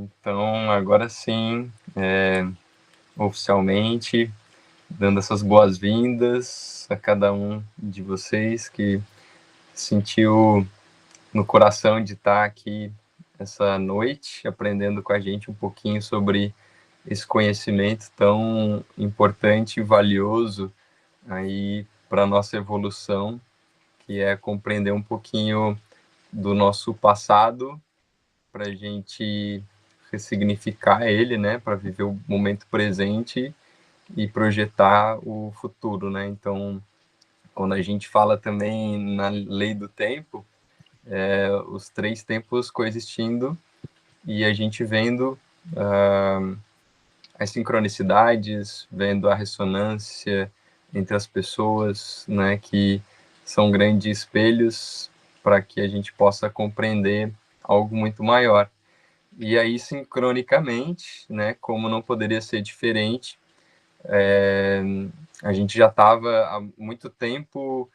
Então, agora sim, oficialmente, dando essas boas-vindas a cada um de vocês que sentiu no coração de estar aqui essa noite, aprendendo com a gente um pouquinho sobre esse conhecimento tão importante e valioso aí para a nossa evolução, que é compreender um pouquinho do nosso passado para a gente ressignificar ele, né, para viver o momento presente e projetar o futuro, né? Então, quando a gente fala também na lei do tempo, os três tempos coexistindo e a gente vendo as sincronicidades, vendo a ressonância entre as pessoas, né, que são grandes espelhos para que a gente possa compreender algo muito maior. E aí, sincronicamente, né, como não poderia ser diferente, a gente já estava há muito tempo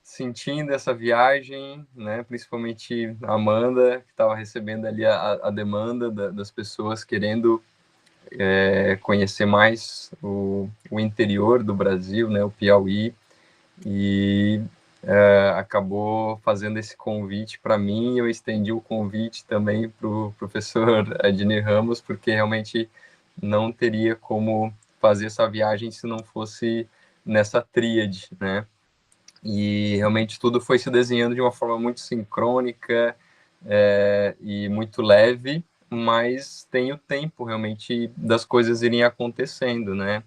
sentindo essa viagem, né, principalmente a Amanda, que estava recebendo ali a demanda das pessoas querendo conhecer mais o interior do Brasil, né, o Piauí, e acabou fazendo esse convite para mim. Eu estendi o convite também para o professor Adnir Ramos, porque realmente não teria como fazer essa viagem se não fosse nessa tríade, né? E realmente tudo foi se desenhando de uma forma muito sincrônica e muito leve, mas tem o tempo realmente das coisas irem acontecendo, né?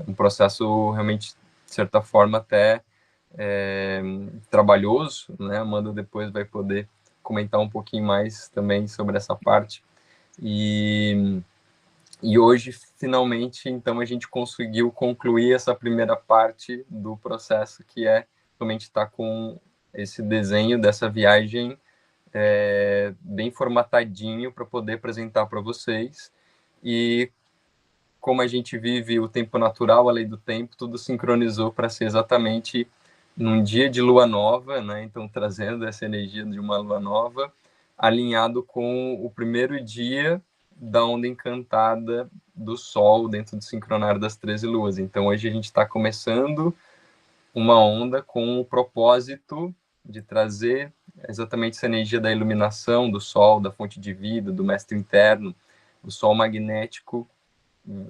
Um processo realmente, de certa forma, até trabalhoso, né? A Amanda depois vai poder comentar um pouquinho mais também sobre essa parte. E hoje, finalmente, então, a gente conseguiu concluir essa primeira parte do processo, que é realmente estar com esse desenho dessa viagem bem formatadinho para poder apresentar para vocês. E como a gente vive o tempo natural, a lei do tempo, tudo sincronizou para ser exatamente num dia de lua nova, né? Então, trazendo essa energia de uma lua nova, alinhado com o primeiro dia da onda encantada do Sol dentro do sincronário das 13 luas. Então, hoje a gente está começando uma onda com o propósito de trazer exatamente essa energia da iluminação do Sol, da fonte de vida, do mestre interno, o Sol magnético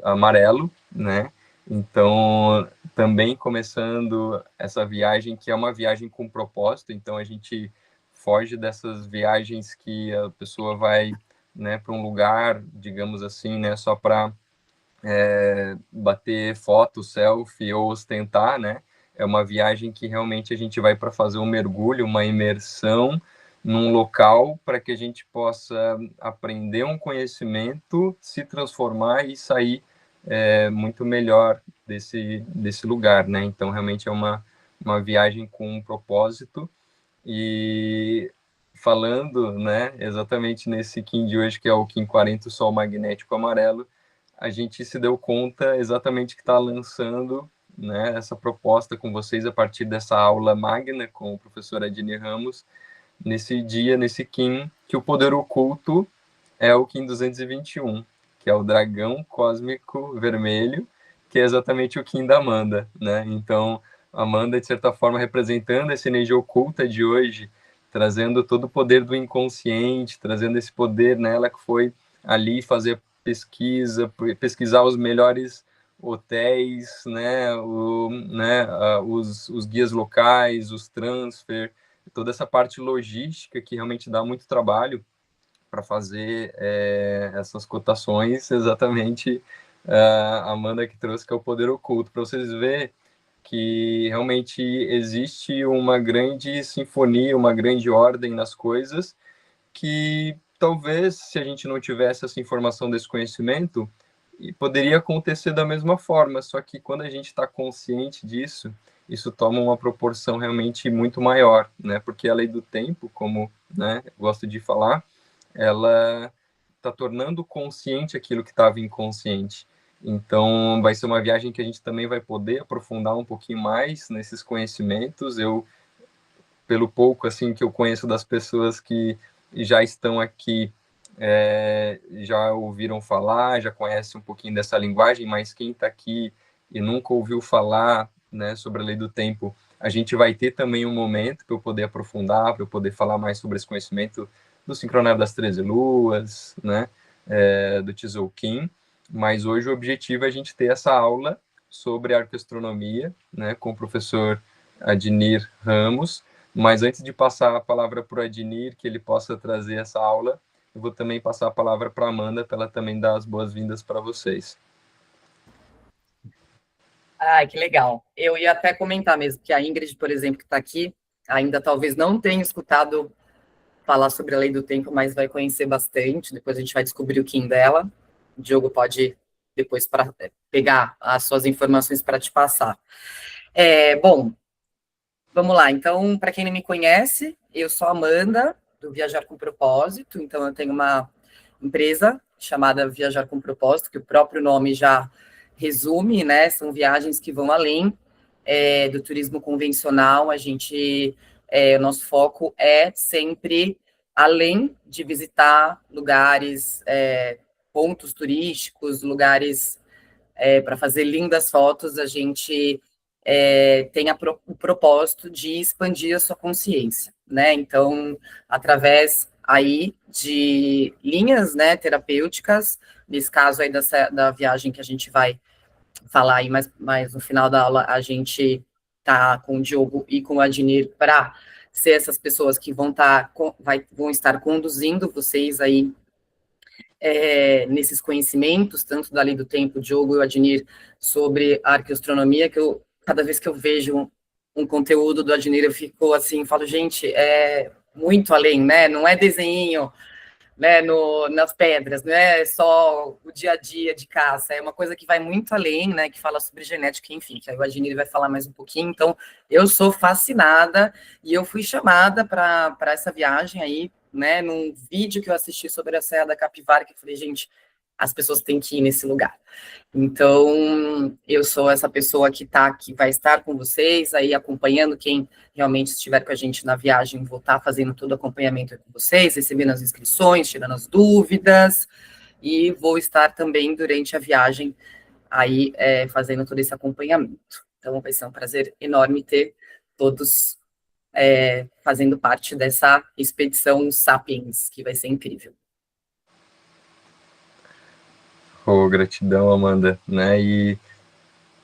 amarelo, né? Então, também começando essa viagem, que é uma viagem com propósito. Então, a gente foge dessas viagens que a pessoa vai, né, para um lugar, digamos assim, né, só para bater foto, selfie ou ostentar, né? É uma viagem que realmente a gente vai para fazer um mergulho, uma imersão num local para que a gente possa aprender um conhecimento, se transformar e sair muito melhor desse lugar, né? Então, realmente é uma viagem com um propósito. E falando, né, exatamente nesse Kim de hoje, que é o Kim 40, o Sol Magnético Amarelo, a gente se deu conta exatamente que está lançando, né, essa proposta com vocês a partir dessa aula magna com o professor Adnir Ramos, nesse dia, nesse Kim, que o poder oculto é o Kim 221, que é o dragão cósmico vermelho, que é exatamente o Kim da Amanda, né? Então, a Amanda, de certa forma, representando essa energia oculta de hoje, trazendo todo o poder do inconsciente, trazendo esse poder nela que foi ali fazer pesquisar os melhores hotéis, né, os guias locais, os transfer, toda essa parte logística que realmente dá muito trabalho para fazer essas cotações, exatamente a Amanda que trouxe, que é o poder oculto, para vocês verem que realmente existe uma grande sinfonia, uma grande ordem nas coisas, que talvez, se a gente não tivesse essa informação desse conhecimento, poderia acontecer da mesma forma, só que quando a gente está consciente disso, isso toma uma proporção realmente muito maior, né? Porque a lei do tempo, como, né, eu gosto de falar, ela está tornando consciente aquilo que estava inconsciente. Então, vai ser uma viagem que a gente também vai poder aprofundar um pouquinho mais nesses conhecimentos. Eu, pelo pouco assim que eu conheço das pessoas que já estão aqui, já ouviram falar, já conhecem um pouquinho dessa linguagem, mas quem está aqui e nunca ouviu falar, né, sobre a lei do tempo, a gente vai ter também um momento para eu poder aprofundar, para eu poder falar mais sobre esse conhecimento do sincronário das 13 luas, né, do Tzolk'in, mas hoje o objetivo é a gente ter essa aula sobre arqueastronomia, né, com o professor Adnir Ramos, mas antes de passar a palavra para o Adnir, que ele possa trazer essa aula, eu vou também passar a palavra para a Amanda, para ela também dar as boas-vindas para vocês. Ai, que legal. Eu ia até comentar mesmo que a Ingrid, por exemplo, que está aqui, ainda talvez não tenha escutado falar sobre a lei do tempo, mas vai conhecer bastante. Depois a gente vai descobrir o Kim dela. O Diogo pode depois pegar as suas informações para te passar. Bom, vamos lá. Então, para quem não me conhece, eu sou a Amanda, do Viajar com Propósito. Então, eu tenho uma empresa chamada Viajar com Propósito, que o próprio nome já resume, né? São viagens que vão além do turismo convencional. O nosso foco é sempre além de visitar lugares, pontos turísticos, lugares para fazer lindas fotos, a gente tem o propósito de expandir a sua consciência, né? Então, através aí de linhas, né, terapêuticas, nesse caso aí da viagem que a gente vai falar aí, mas no final da aula a gente tá com o Diogo e com o Adnir para ser essas pessoas que vão estar conduzindo vocês aí nesses conhecimentos, tanto da lei do tempo, Diogo e o Adnir, sobre a arqueoastronomia, que cada vez que eu vejo um conteúdo do Adnir, eu fico assim, falo, gente, é muito além, né? Não é desenho, né, nas pedras, não é só o dia a dia de caça, é uma coisa que vai muito além, né, que fala sobre genética, enfim, que aí o Adnir vai falar mais um pouquinho. Então, eu sou fascinada e eu fui chamada para essa viagem aí, né, num vídeo que eu assisti sobre a Serra da Capivara, que eu falei, gente, as pessoas têm que ir nesse lugar. Então, eu sou essa pessoa que vai estar com vocês, aí acompanhando quem realmente estiver com a gente na viagem, vou estar fazendo todo o acompanhamento com vocês, recebendo as inscrições, tirando as dúvidas, e vou estar também durante a viagem aí fazendo todo esse acompanhamento. Então, vai ser um prazer enorme ter todos fazendo parte dessa expedição Sapiens, que vai ser incrível. Oh, gratidão, Amanda, né? E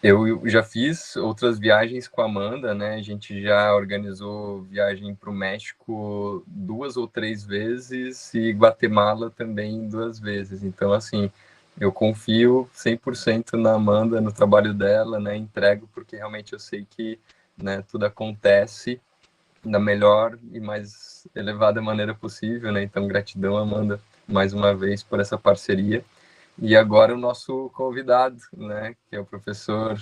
eu já fiz outras viagens com a Amanda, né? A gente já organizou viagem para o México 2 ou 3 vezes e Guatemala também 2 vezes. Então, assim, eu confio 100% na Amanda, no trabalho dela, né? Entrego porque realmente eu sei que, né, tudo acontece da melhor e mais elevada maneira possível, né? Então, gratidão, Amanda, mais uma vez por essa parceria. E agora o nosso convidado, né, que é o professor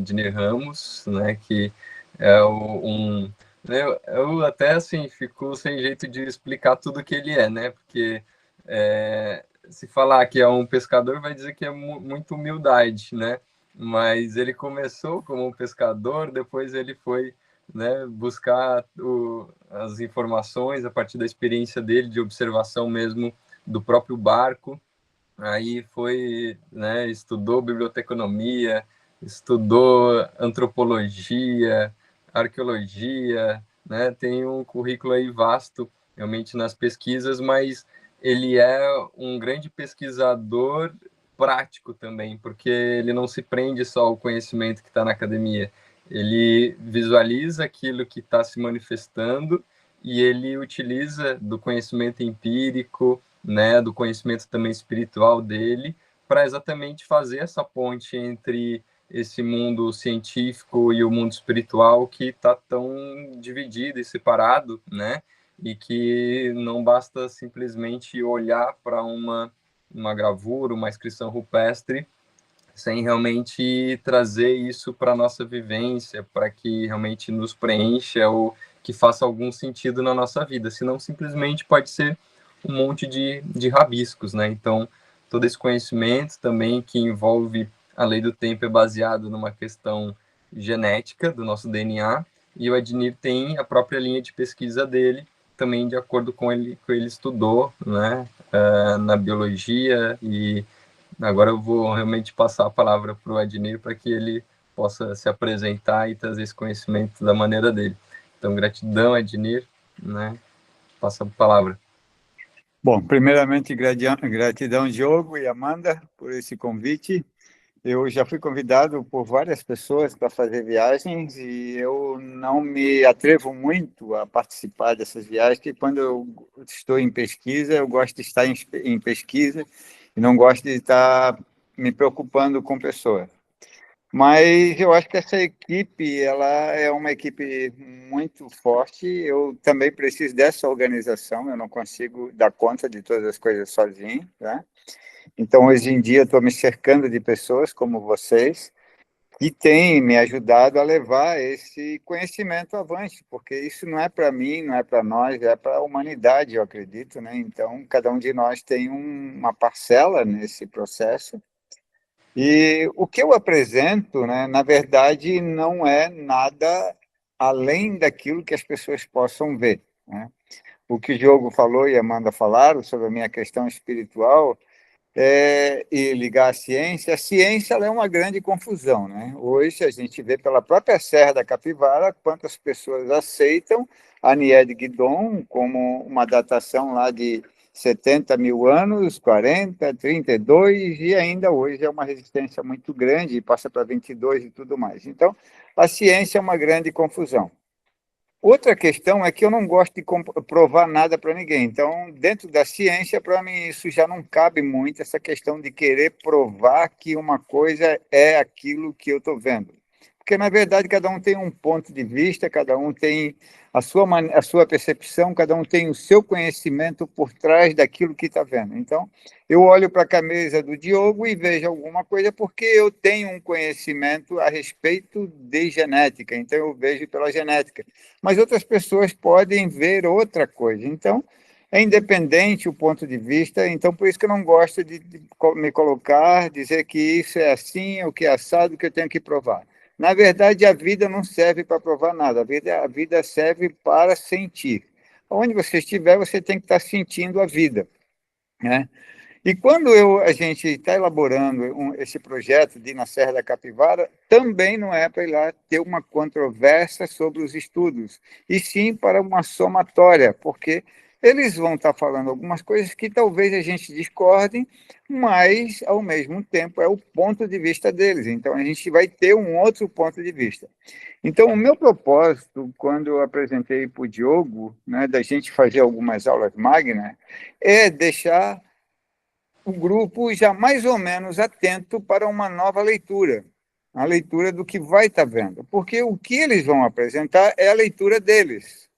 Dinir Ramos, né, que é eu até assim fico sem jeito de explicar tudo que ele é, né, porque se falar que é um pescador vai dizer que é muita humildade, né, mas ele começou como um pescador, depois ele foi, né, buscar as informações a partir da experiência dele de observação mesmo do próprio barco. Aí foi, né, estudou biblioteconomia, estudou antropologia, arqueologia, né, tem um currículo aí vasto realmente nas pesquisas, mas ele é um grande pesquisador prático também, porque ele não se prende só ao conhecimento que está na academia, ele visualiza aquilo que está se manifestando e ele utiliza do conhecimento empírico, né, do conhecimento também espiritual dele, para exatamente fazer essa ponte entre esse mundo científico e o mundo espiritual que está tão dividido e separado, né? E que não basta simplesmente olhar para uma gravura, uma inscrição rupestre, sem realmente trazer isso para a nossa vivência, para que realmente nos preencha ou que faça algum sentido na nossa vida. Senão, simplesmente pode ser um monte de rabiscos, né? Então, todo esse conhecimento também que envolve a lei do tempo é baseado numa questão genética do nosso DNA, e o Adnir tem a própria linha de pesquisa dele, também de acordo com que ele estudou, né, na biologia. E agora eu vou realmente passar a palavra para o Adnir para que ele possa se apresentar e trazer esse conhecimento da maneira dele. Então, gratidão, Adnir, né? Passa a palavra. Bom, primeiramente, gratidão, Diogo e Amanda, por esse convite. Eu já fui convidado por várias pessoas para fazer viagens e eu não me atrevo muito a participar dessas viagens, porque quando eu estou em pesquisa, eu gosto de estar em pesquisa e não gosto de estar me preocupando com pessoas. Mas eu acho que essa equipe, ela é uma equipe muito forte. Eu também preciso dessa organização. Eu não consigo dar conta de todas as coisas sozinho, né? Então, hoje em dia, estou me cercando de pessoas como vocês que têm me ajudado a levar esse conhecimento avante, porque isso não é para mim, não é para nós, é para a humanidade, eu acredito, né? Então, cada um de nós tem uma parcela nesse processo. E o que eu apresento, né, na verdade, não é nada além daquilo que as pessoas possam ver, né? O que o Diogo falou e a Amanda falaram sobre a minha questão espiritual e ligar à ciência, a ciência ela é uma grande confusão, né? Hoje a gente vê pela própria Serra da Capivara quantas pessoas aceitam a Nied Guidon como uma datação lá de 70 mil anos, 40, 32, e ainda hoje é uma resistência muito grande, e passa para 22 e tudo mais. Então, a ciência é uma grande confusão. Outra questão é que eu não gosto de provar nada para ninguém. Então, dentro da ciência, para mim, isso já não cabe muito, essa questão de querer provar que uma coisa é aquilo que eu estou vendo. Porque, na verdade, cada um tem um ponto de vista, cada um tem a sua percepção, cada um tem o seu conhecimento por trás daquilo que está vendo. Então, eu olho para a camisa do Diogo e vejo alguma coisa porque eu tenho um conhecimento a respeito de genética, então eu vejo pela genética. Mas outras pessoas podem ver outra coisa. Então, é independente o ponto de vista, então por isso que eu não gosto de me colocar, dizer que isso é assim, o que é assado, que eu tenho que provar. Na verdade, a vida não serve para provar nada, a vida serve para sentir. Onde você estiver, você tem que estar sentindo a vida, né? E quando a gente está elaborando esse projeto de ir na Serra da Capivara, também não é para ir lá ter uma controvérsia sobre os estudos, e sim para uma somatória, porque eles vão estar falando algumas coisas que talvez a gente discorde, mas, ao mesmo tempo, é o ponto de vista deles. Então, a gente vai ter um outro ponto de vista. Então, o meu propósito, quando eu apresentei para o Diogo, né, da gente fazer algumas aulas magnas, é deixar o grupo já mais ou menos atento para uma nova leitura, a leitura do que vai estar vendo, porque o que eles vão apresentar é a leitura deles.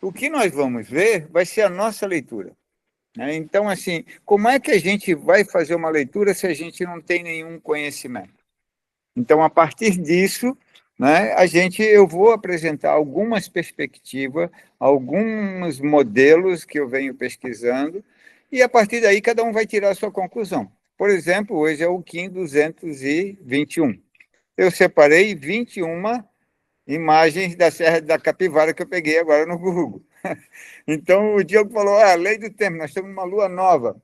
O que nós vamos ver vai ser a nossa leitura, né? Então, assim, como é que a gente vai fazer uma leitura se a gente não tem nenhum conhecimento? Então, a partir disso, né, eu vou apresentar algumas perspectivas, alguns modelos que eu venho pesquisando, e a partir daí cada um vai tirar a sua conclusão. Por exemplo, hoje é o Kim 221. Eu separei 21 imagens da Serra da Capivara que eu peguei agora no Google. Então, o Diogo falou, lei do tempo, nós estamos numa lua nova.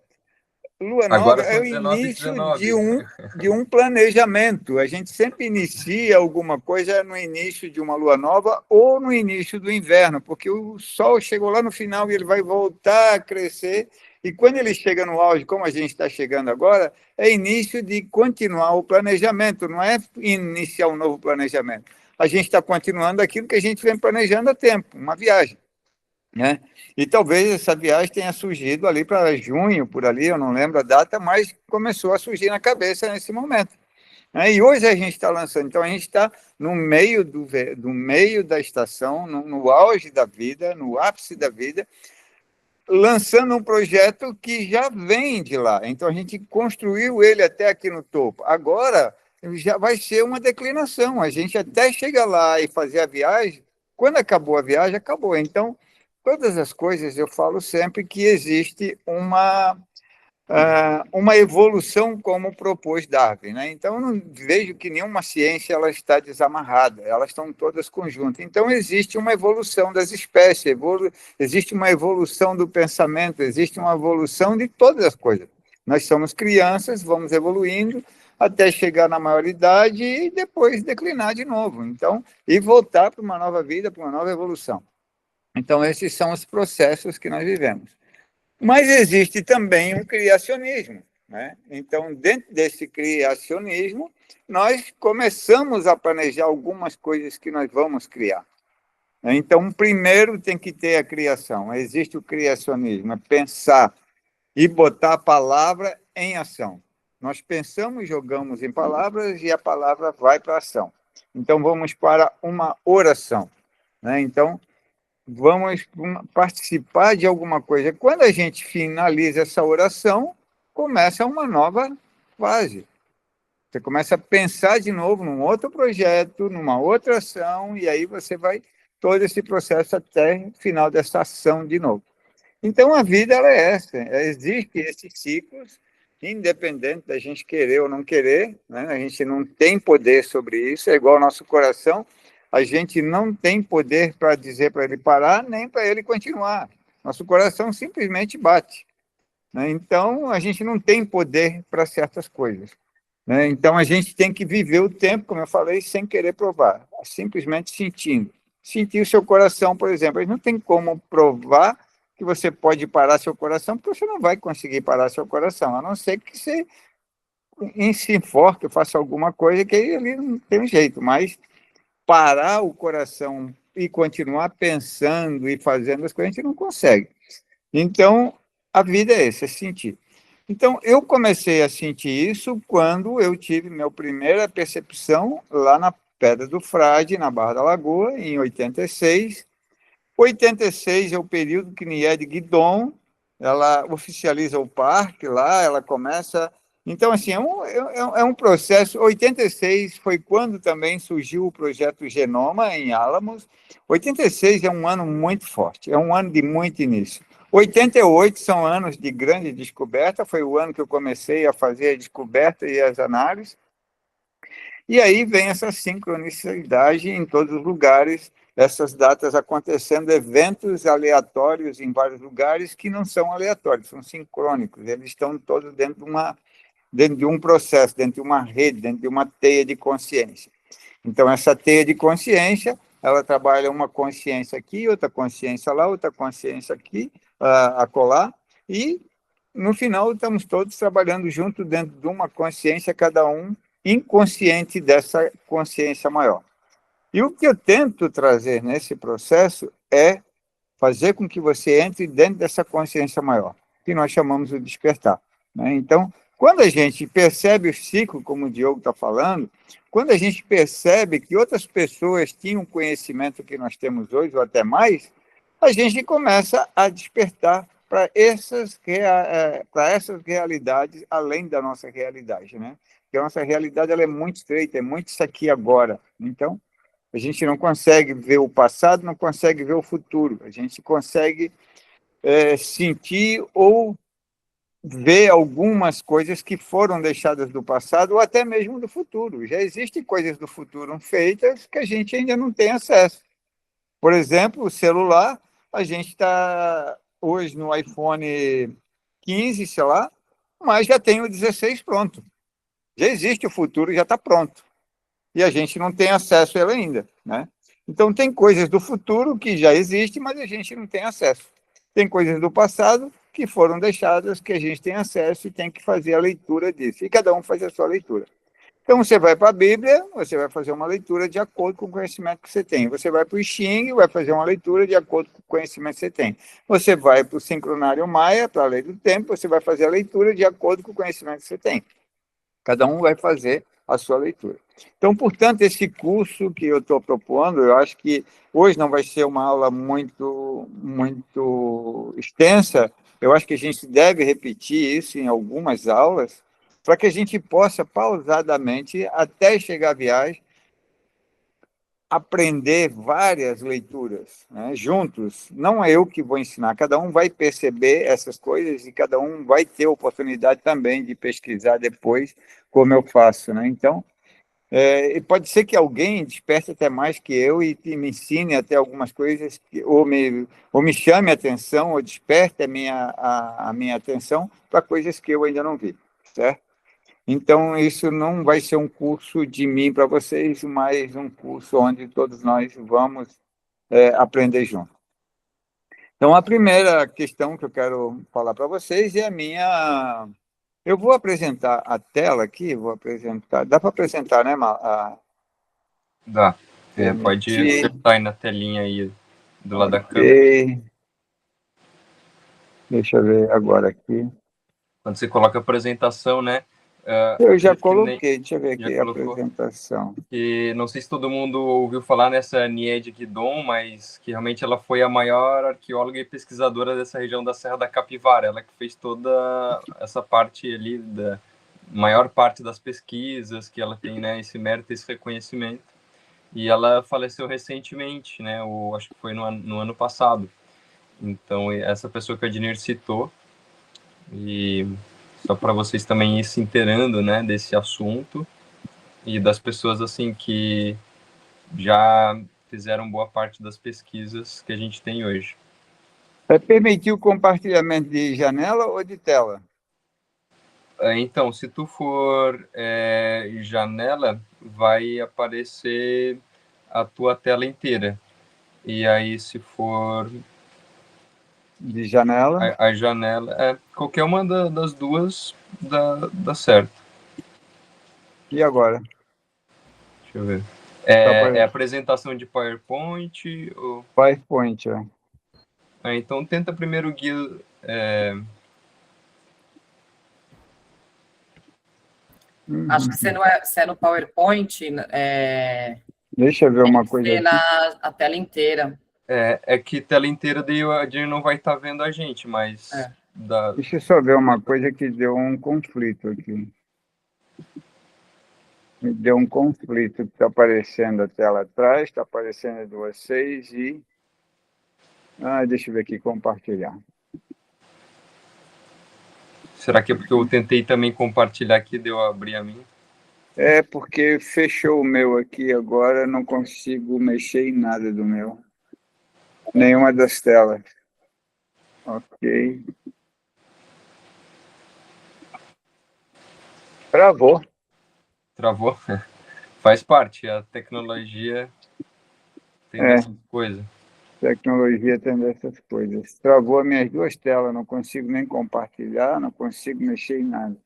Lua nova Agora é são o 19 e início 19. de um planejamento. A gente sempre inicia alguma coisa no início de uma lua nova ou no início do inverno, porque o Sol chegou lá no final e ele vai voltar a crescer. E quando ele chega no auge, como a gente está chegando agora, é início de continuar o planejamento, não é iniciar um novo planejamento. A gente está continuando aquilo que a gente vem planejando há tempo, uma viagem, né? E talvez essa viagem tenha surgido ali para junho, por ali, eu não lembro a data, mas começou a surgir na cabeça nesse momento, né? E hoje a gente está lançando, então a gente está no meio do meio da estação, no auge da vida, no ápice da vida, lançando um projeto que já vem de lá. Então a gente construiu ele até aqui no topo. Agora já vai ser uma declinação. A gente até chega lá e fazer a viagem. Quando acabou a viagem, acabou. Então, todas as coisas eu falo sempre que existe uma evolução como propôs Darwin, né? Então, eu não vejo que nenhuma ciência ela está desamarrada, elas estão todas conjuntas. Então, existe uma evolução das espécies, existe uma evolução do pensamento, existe uma evolução de todas as coisas. Nós somos crianças, vamos evoluindo até chegar na maioridade e depois declinar de novo. Então, e voltar para uma nova vida, para uma nova evolução. Então, esses são os processos que nós vivemos. Mas existe também um criacionismo, né? Então, dentro desse criacionismo, nós começamos a planejar algumas coisas que nós vamos criar. Então, primeiro tem que ter a criação. Existe o criacionismo, é pensar e botar a palavra em ação. Nós pensamos, jogamos em palavras e a palavra vai para a ação. Então, vamos para uma oração, né? Então, vamos participar de alguma coisa. Quando a gente finaliza essa oração, começa uma nova fase. Você começa a pensar de novo num outro projeto, numa outra ação, e aí você vai todo esse processo até o final dessa ação de novo. Então, a vida ela é essa. Existem esses ciclos, independente da gente querer ou não querer, né? A gente não tem poder sobre isso, é igual ao nosso coração. A gente não tem poder para dizer para ele parar, nem para ele continuar. Nosso coração simplesmente bate, né? Então, a gente não tem poder para certas coisas, né? Então, a gente tem que viver o tempo, como eu falei, sem querer provar, simplesmente sentindo. Sentir o seu coração, por exemplo. A gente não tem como provar que você pode parar seu coração, porque você não vai conseguir parar seu coração, a não ser que você se enforque, faça alguma coisa que ele não tem um jeito, mas parar o coração e continuar pensando e fazendo as coisas, a gente não consegue. Então, a vida é essa, é sentir. Então, eu comecei a sentir isso quando eu tive minha primeira percepção lá na Pedra do Frade, na Barra da Lagoa, em 86. 86 é o período que Niede Guidon, ela oficializa o parque lá, ela começa... Então, assim, é um processo. 86 foi quando também surgiu o projeto Genoma, em Álamos. 86 é um ano muito forte, é um ano de muito início. 88 são anos de grande descoberta, foi o ano que eu comecei a fazer a descoberta e as análises. E aí vem essa sincronicidade em todos os lugares, essas datas acontecendo, eventos aleatórios em vários lugares que não são aleatórios, são sincrônicos, eles estão todos dentro de um processo, dentro de uma rede, dentro de uma teia de consciência. Então, essa teia de consciência, ela trabalha uma consciência aqui, outra consciência lá, outra consciência aqui, acolá, e, no final, estamos todos trabalhando junto dentro de uma consciência, cada um inconsciente dessa consciência maior. E o que eu tento trazer nesse processo é fazer com que você entre dentro dessa consciência maior, que nós chamamos de despertar, né? Então, quando a gente percebe o ciclo, como o Diogo está falando, quando a gente percebe que outras pessoas tinham o conhecimento que nós temos hoje, ou até mais, a gente começa a despertar para essas realidades além da nossa realidade, né? Porque a nossa realidade ela é muito estreita, é muito isso aqui agora. Então, a gente não consegue ver o passado, não consegue ver o futuro. A gente consegue sentir ou ver algumas coisas que foram deixadas do passado ou até mesmo do futuro. Já existem coisas do futuro feitas que a gente ainda não tem acesso. Por exemplo, o celular, a gente está hoje no iPhone 15, sei lá, mas já tem o 16 pronto. Já existe o futuro, já está pronto. E a gente não tem acesso a ele ainda, né? Então, tem coisas do futuro que já existem, mas a gente não tem acesso. Tem coisas do passado que foram deixadas, que a gente tem acesso e tem que fazer a leitura disso. E cada um faz a sua leitura. Então, você vai para a Bíblia, você vai fazer uma leitura de acordo com o conhecimento que você tem. Você vai para o I Ching, vai fazer uma leitura de acordo com o conhecimento que você tem. Você vai para o Sincronário Maia, para a Lei do Tempo, você vai fazer a leitura de acordo com o conhecimento que você tem. Cada um vai fazer a sua leitura. Então, portanto, esse curso que eu estou propondo, eu acho que hoje não vai ser uma aula muito extensa, eu acho que a gente deve repetir isso em algumas aulas, para que a gente possa, pausadamente, até chegar à viagem, aprender várias leituras, né, juntos. Não é eu que vou ensinar, cada um vai perceber essas coisas e cada um vai ter oportunidade também de pesquisar depois, como eu faço, né? Então, e pode ser que alguém desperte até mais que eu e me ensine até algumas coisas, ou me chame a atenção, ou desperte a minha atenção para coisas que eu ainda não vi, certo? Então, isso não vai ser um curso de mim para vocês, mas um curso onde todos nós vamos aprender juntos. Então, a primeira questão que eu quero falar para vocês é a minha... Eu vou apresentar a tela aqui, vou apresentar... Dá para apresentar, né, Dá. Pode permitir. acertar aí na telinha aí do lado da câmera. Ok. Deixa eu ver agora aqui. Quando você coloca a apresentação, né? Eu já acredito que coloquei, deixa eu ver já aqui a colocou. apresentação. Que não sei se todo mundo ouviu falar nessa Nied Guidon, mas que realmente ela foi a maior arqueóloga e pesquisadora dessa região da Serra da Capivara. Ela que fez toda essa parte ali, da maior parte das pesquisas, que ela tem, né, esse mérito, esse reconhecimento. E ela faleceu recentemente, né, acho que foi no ano passado. Então, essa pessoa que o Adnir citou, e só para vocês também ir se inteirando, né, desse assunto, e das pessoas assim que já fizeram boa parte das pesquisas que a gente tem hoje. Vai permitir o compartilhamento de janela ou de tela? Então, se tu for janela, vai aparecer a tua tela inteira. E aí, se for De janela? a janela, qualquer uma das duas dá certo. E agora? Deixa eu ver. Tá É apresentação de PowerPoint? Ou... PowerPoint, ó. Então, tenta primeiro guia... Acho que se é no PowerPoint, Deixa eu ver uma tem que coisa ser aqui. a tela inteira. É que tela inteira daí a Jenny não vai estar vendo a gente, mas... Deixa eu só ver uma coisa que deu um conflito aqui. Me deu um conflito. Está aparecendo a tela atrás, está aparecendo a de vocês e... deixa eu ver aqui, compartilhar. Será que é porque eu tentei também compartilhar aqui, deu a abrir a minha? É porque fechou o meu aqui agora, não consigo mexer em nada do meu. Nenhuma das telas. Ok. Travou. Travou? Faz parte, a tecnologia tem dessas coisas. Tecnologia tem dessas coisas. Travou as minhas duas telas, não consigo nem compartilhar, não consigo mexer em nada.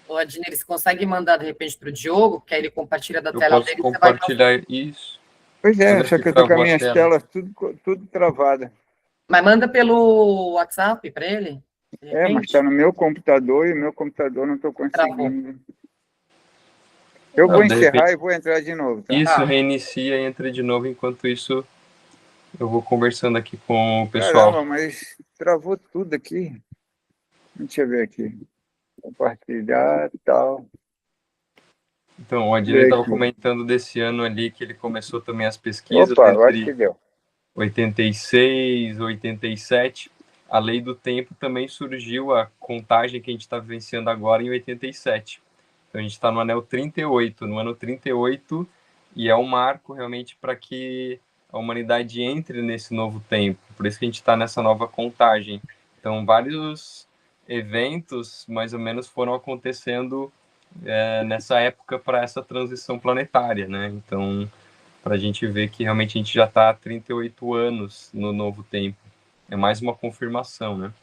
Ô, Adnir, você consegue mandar, de repente, para o Diogo, que aí ele compartilha da tela dele? Eu posso compartilhar isso. Pois é, só que eu estou com as minhas telas tudo travadas. Mas manda pelo WhatsApp para ele? Mas está no meu computador e o meu computador não estou conseguindo. Eu vou encerrar e vou entrar de novo. Tá? Isso, reinicia e entra de novo. Enquanto isso, eu vou conversando aqui com o pessoal. Caramba, mas travou tudo aqui. Deixa eu ver aqui. Compartilhar e tal. Então, o Adnir estava comentando desse ano ali que ele começou também as pesquisas. Opa, eu acho que deu. 86, 87. A lei do tempo também surgiu, a contagem que a gente está vivenciando agora em 87. Então, a gente está no anel 38, no ano 38, e é um marco realmente para que a humanidade entre nesse novo tempo. Por isso que a gente está nessa nova contagem. Então, vários eventos, mais ou menos, foram acontecendo nessa época para essa transição planetária, né? Então, para a gente ver que realmente a gente já está há 38 anos no novo tempo. É mais uma confirmação, né?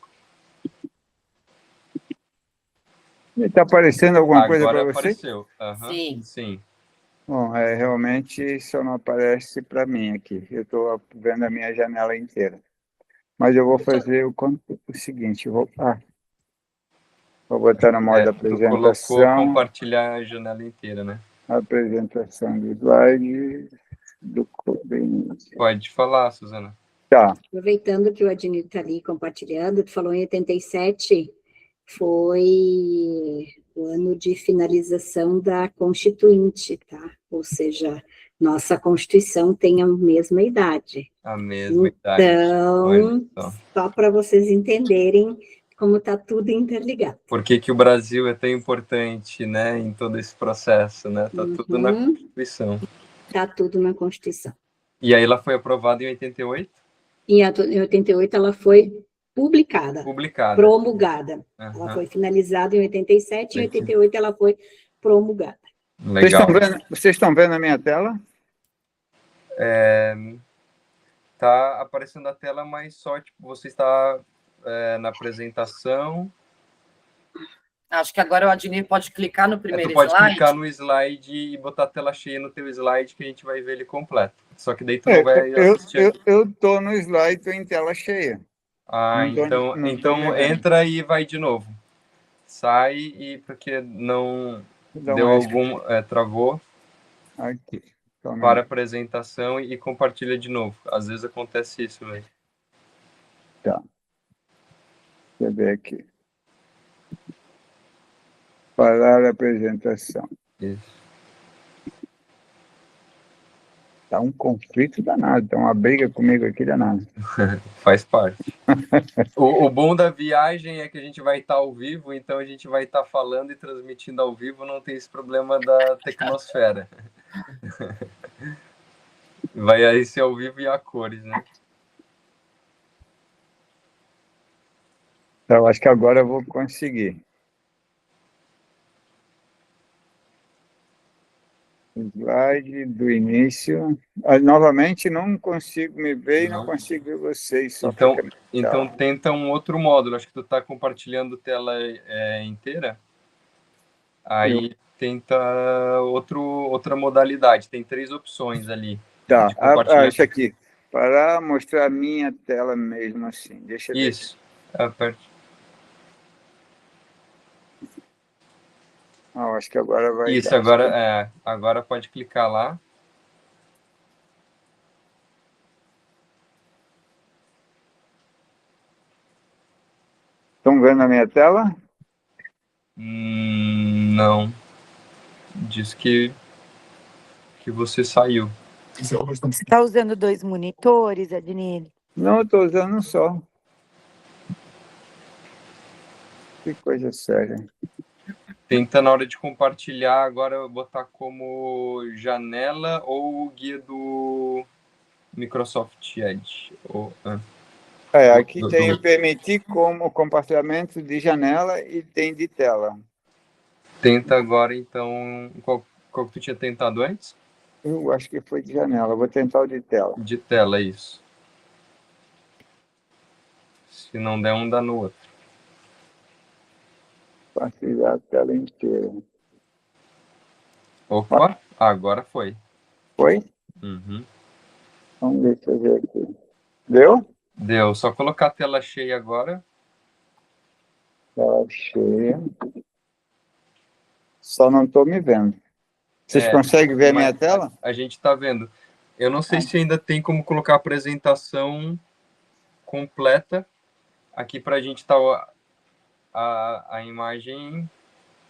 Está aparecendo alguma coisa para você? Apareceu. Sim. Bom, realmente só não aparece para mim aqui. Eu estou vendo a minha janela inteira. Mas eu vou fazer o seguinte, vou botar no modo apresentação. Colocou compartilhar a janela inteira, né? Apresentação do slide. Pode falar, Suzana. Tá. Aproveitando que o Adnir está ali compartilhando, tu falou em 87, foi o ano de finalização da Constituinte, tá? Ou seja, Nossa Constituição tem a mesma idade. A mesma idade. Então, só para vocês entenderem como está tudo interligado. Por que o Brasil é tão importante, né, em todo esse processo, né? Está tudo na Constituição. Está tudo na Constituição. E aí ela foi aprovada em 88? Em 88 ela foi publicada. Promulgada. Ela foi finalizada em 87, em 88 ela foi promulgada. Legal. Vocês estão vendo a minha tela? Tá aparecendo a tela, mas só, tipo, você está na apresentação. Acho que agora o Adnir pode clicar no primeiro slide. Tu pode slide. clicar no slide e botar a tela cheia no teu slide, que a gente vai ver ele completo. Só que daí tu não vai assistir. Eu tô no slide, tô em tela cheia. Então entra e vai de novo. Sai e porque não deu algum... travou. Aqui. Para a apresentação e compartilha de novo. Às vezes acontece isso mesmo. Tá. Deixa eu ver aqui. Parar a apresentação. Isso. Tá um conflito danado, tá uma briga comigo aqui danada. Faz parte. O bom da viagem é que a gente vai estar ao vivo, então a gente vai estar falando e transmitindo ao vivo, não tem esse problema da tecnosfera. Vai aí ser ao vivo e a cores, né? Então, acho que agora eu vou conseguir. Slide do início. Novamente, não consigo me ver e não consigo ver vocês. Então tenta um outro módulo. Acho que tu está compartilhando tela inteira. Aí tenta outra modalidade. Tem 3 opções ali. Tá, isso aqui. Para mostrar a minha tela mesmo assim. Deixa eu ver. Isso. Aperte. Acho que agora vai... Isso, agora pode clicar lá. Estão vendo a minha tela? Não. Diz que você saiu. Você está usando 2 monitores, Adnir? Não, eu estou usando um só. Que coisa séria. Tenta, na hora de compartilhar, agora botar como janela ou guia do Microsoft Edge. Aqui tem permitir como compartilhamento de janela e tem de tela. Tenta agora, então, qual que tu tinha tentado antes? Eu acho que foi de janela, vou tentar o de tela. De tela, isso. Se não der um, dá no outro. Compartilhar a tela inteira. Opa, agora foi. Foi? Uhum. Vamos ver, deixa eu ver aqui. Deu? Deu, só colocar a tela cheia agora. Tela cheia. Só não estou me vendo. Vocês conseguem ver a minha tela? A gente está vendo. Eu não sei se ainda tem como colocar a apresentação completa. Aqui para a gente está a imagem,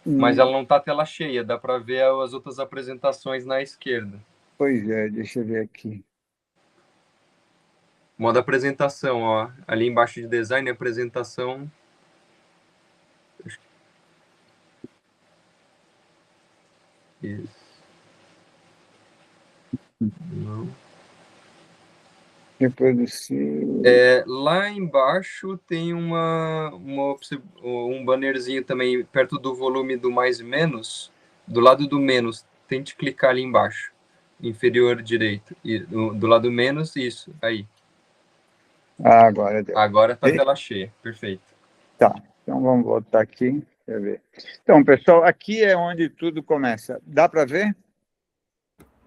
mas ela não está tela cheia. Dá para ver as outras apresentações na esquerda. Pois é, deixa eu ver aqui. Modo apresentação, ó. Ali embaixo de design, apresentação. Isso. Não. Reproduzir. Lá embaixo tem um bannerzinho também, perto do volume do mais e menos. Do lado do menos, tente clicar ali embaixo. Inferior direito. E do lado menos, isso. Aí. Agora deu. Agora está a tela cheia. Perfeito. Tá. Então vamos voltar aqui. Deixa eu ver. Então, pessoal, aqui é onde tudo começa. Dá para ver?